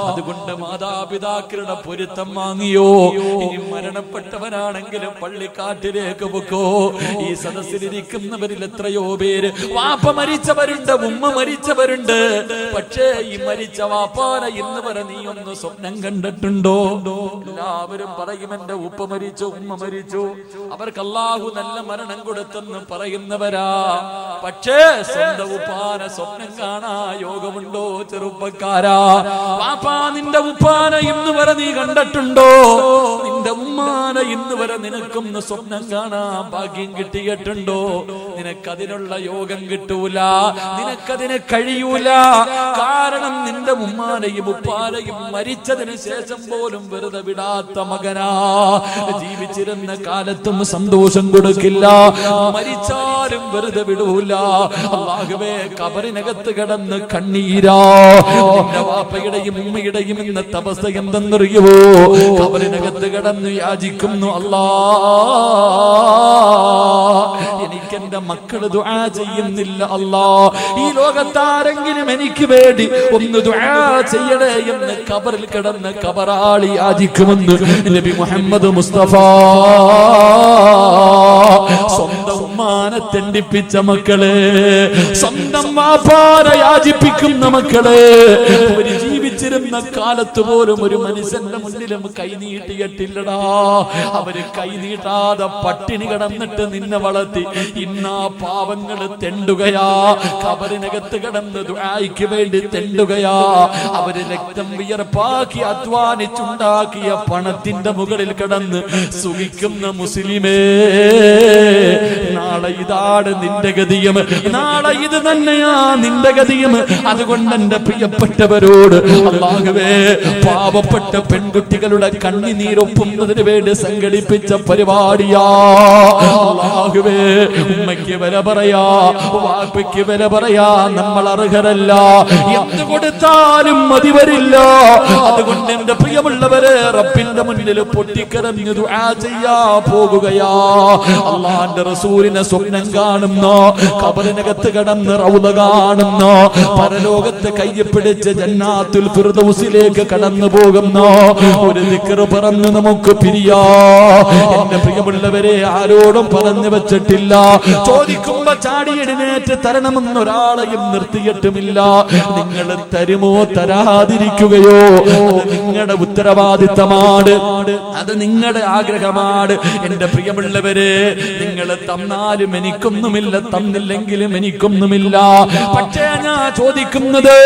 അതുകൊണ്ട് മാതാപിതാക്കളുടെ പൊരുത്തം വാങ്ങിയോ. ഇനി മരണപ്പെട്ടവനാണെങ്കിലും പള്ളിക്കാട്ടിലേക്ക് പൊക്കോ. ഈ സദസ്സിലിരിക്കുന്നവരിൽ എത്രയോ പേര് വാപ്പ മരിച്ചവരുണ്ട്, ഉമ്മ മരിച്ചവരുണ്ട്. പക്ഷേ ഈ മരിച്ച വാപ്പാനെ ഇന്ന് വരെ നീ ഒന്ന് സ്വപ്നം കണ്ടിട്ടുണ്ടോ? എല്ലാവരും പറയും എന്റെ ഉപ്പ മരിച്ചു, ഉമ്മ മരിച്ചു, അവർക്ക് അല്ലാഹു നല്ല മരണം കൊടുത്തെന്ന് പറയുന്നവരാ. പക്ഷേ സ്വന്തം ഉപ്പാനെ സ്വപ്നം കാണാ യോഗമുണ്ടോ ചെറുപ്പക്കാരാ? വാപ്പാ നിന്റെ ഉപ്പാനെ ഇന്ന് വരെ നീ കണ്ടിട്ടുണ്ടോ? നിന്റെ ഉമ്മാനെ ഇന്ന് വരെ നിനക്കൊന്ന് സ്വപ്നം കാണാൻ ഭാഗ്യം കിട്ടിയിട്ടുണ്ടോ? നിനക്കതിനുള്ള യോഗം കിട്ടൂല, നിനക്കതിന് കഴിയൂല. കാരണം നിന്റെ ഉമ്മാനെയും ഉപ്പാനെയും മരിച്ചതിന് ശേഷം പോലും വെറുതെ വിടാത്ത മകനാ. ജീവിച്ചിരുന്ന കാലത്തും സന്തോഷം കൊടുക്കില്ല, മരിച്ചാലും വെറുതെ വിടൂല. അല്ലാഹുവേ ഖബറിനകത്ത് കിടന്ന് കണ്ണീരാ. നിന്റെ വാപ്പയുടെയും ഉമ്മയുടെയും ഇന്നത്തെ അവസ്ഥ എന്തെന്നറിയുവോ? ഖബറിനകത്ത് കിടന്ന് യാചിക്കുന്നു, അല്ലാ എനിക്കെന്റെ മക്കള് ദുആ ചെയ്യുന്നില്ല അല്ലാ, ഈ ലോകത്താരെങ്കിലും എനിക്ക് വേണ്ടി ഒന്ന് ദുആ ചെയ്യണേ എന്ന് ഖബറിൽ കിടന്ന് ഖബറാളി യാചിക്കുമെന്ന് നബി മുഹമ്മദ് മുസ്തഫ. സ്വന്തം ഉമ്മാനെ തെണ്ടിപ്പിച്ച മക്കളെ, സ്വന്തം വാപ്പാനെ യാചിപ്പിക്കുന്ന മക്കളെ, ഒരു ജീവിച്ചിരുന്ന കാലത്ത് പോലും ഒരു മനുഷ്യന്റെ മുന്നിലും കൈനീട്ടിയിട്ടില്ലടാ. അവര് കൈനീട്ടാതെ പട്ടിണി കിടന്നിട്ട് നിന്നെ വളർത്തി. ഇന്നാ പാവങ്ങള് തെണ്ടുകയാ, ഖബറിനകത്ത് കിടന്ന് ദുആയ്ക്ക് വേണ്ടി തെണ്ടുകയാ. അവര് രക്തം വിയർപ്പാക്കി അധ്വാനിച്ചുണ്ടാക്കിയ പണത്തിന്റെ മുകളിൽ കിടന്ന് സുഖിക്കുന്ന മുസ്ലിമേ, നാളെ ഇതാണ് നിന്റെ ഗതിയും, നാളെ ഇത് തന്നെയാ നിന്റെ ഗതിയും. അതുകൊണ്ട് എന്റെ പ്രിയപ്പെട്ടവരോട് അല്ലാഹുവേ, പാവപ്പെട്ട പെൺകുട്ടികളുടെ കണ്ണുനീരൊപ്പുന്നതിന് വേണ്ടി സംഘടിപ്പിച്ച പരിപാടിയാ അല്ലാഹുവേ. ഉമ്മയ്ക്ക് വില പറയാ, വാപ്പയ്ക്ക് വില പറയാ നമ്മൾ അർഹരല്ല, എന്ത് കൊടുത്താലും മതി വരില്ല. അതുകൊണ്ട് എന്റെ പ്രിയമുള്ളവരെ, റബ്ബിന്റെ മുന്നിൽ പൊട്ടിക്കരഞ്ഞു ദുആ ചെയ്യാ പോകുകയാ. അല്ലാഹുവിന്റെ റസൂലിനെ സ്വപ്നം കാണുന്നു, ഖബറിനകത്ത് കിടന്ന് റൗള കാണുന്നു, പരലോകത്തെ കയ്യെപ്പിടിച്ച് ജന്നാത്തുൽ ഫിർദൗസിലേക്ക് കടന്നു പോകുന്നു. ഒരു ദിക്ർ പറഞ്ഞു നമുക്ക് പിരിയാ. എന്റെ പ്രിയമുള്ളവരെ, ആരോടും പറഞ്ഞു വെച്ചിട്ടില്ല. ചോദിക്കുമ്പോ ചാടി എഴുന്നേറ്റ് തരണമെന്നൊരാളെയും നിർത്തിയിട്ടുമില്ല. നിങ്ങൾ തരുമോ തരാതിരിക്കുകയോ അത് നിങ്ങളുടെ ഉത്തരവാദിത്തമാണ്, അത് നിങ്ങളുടെ ആഗ്രഹമാണ്. എന്റെ പ്രിയമുള്ളവരെ, നിങ്ങൾ തന്നാലും എനിക്കൊന്നുമില്ല, തന്നില്ലെങ്കിലും എനിക്കൊന്നുമില്ല. പക്ഷേ ഞാൻ ചോദിക്കുന്നത്,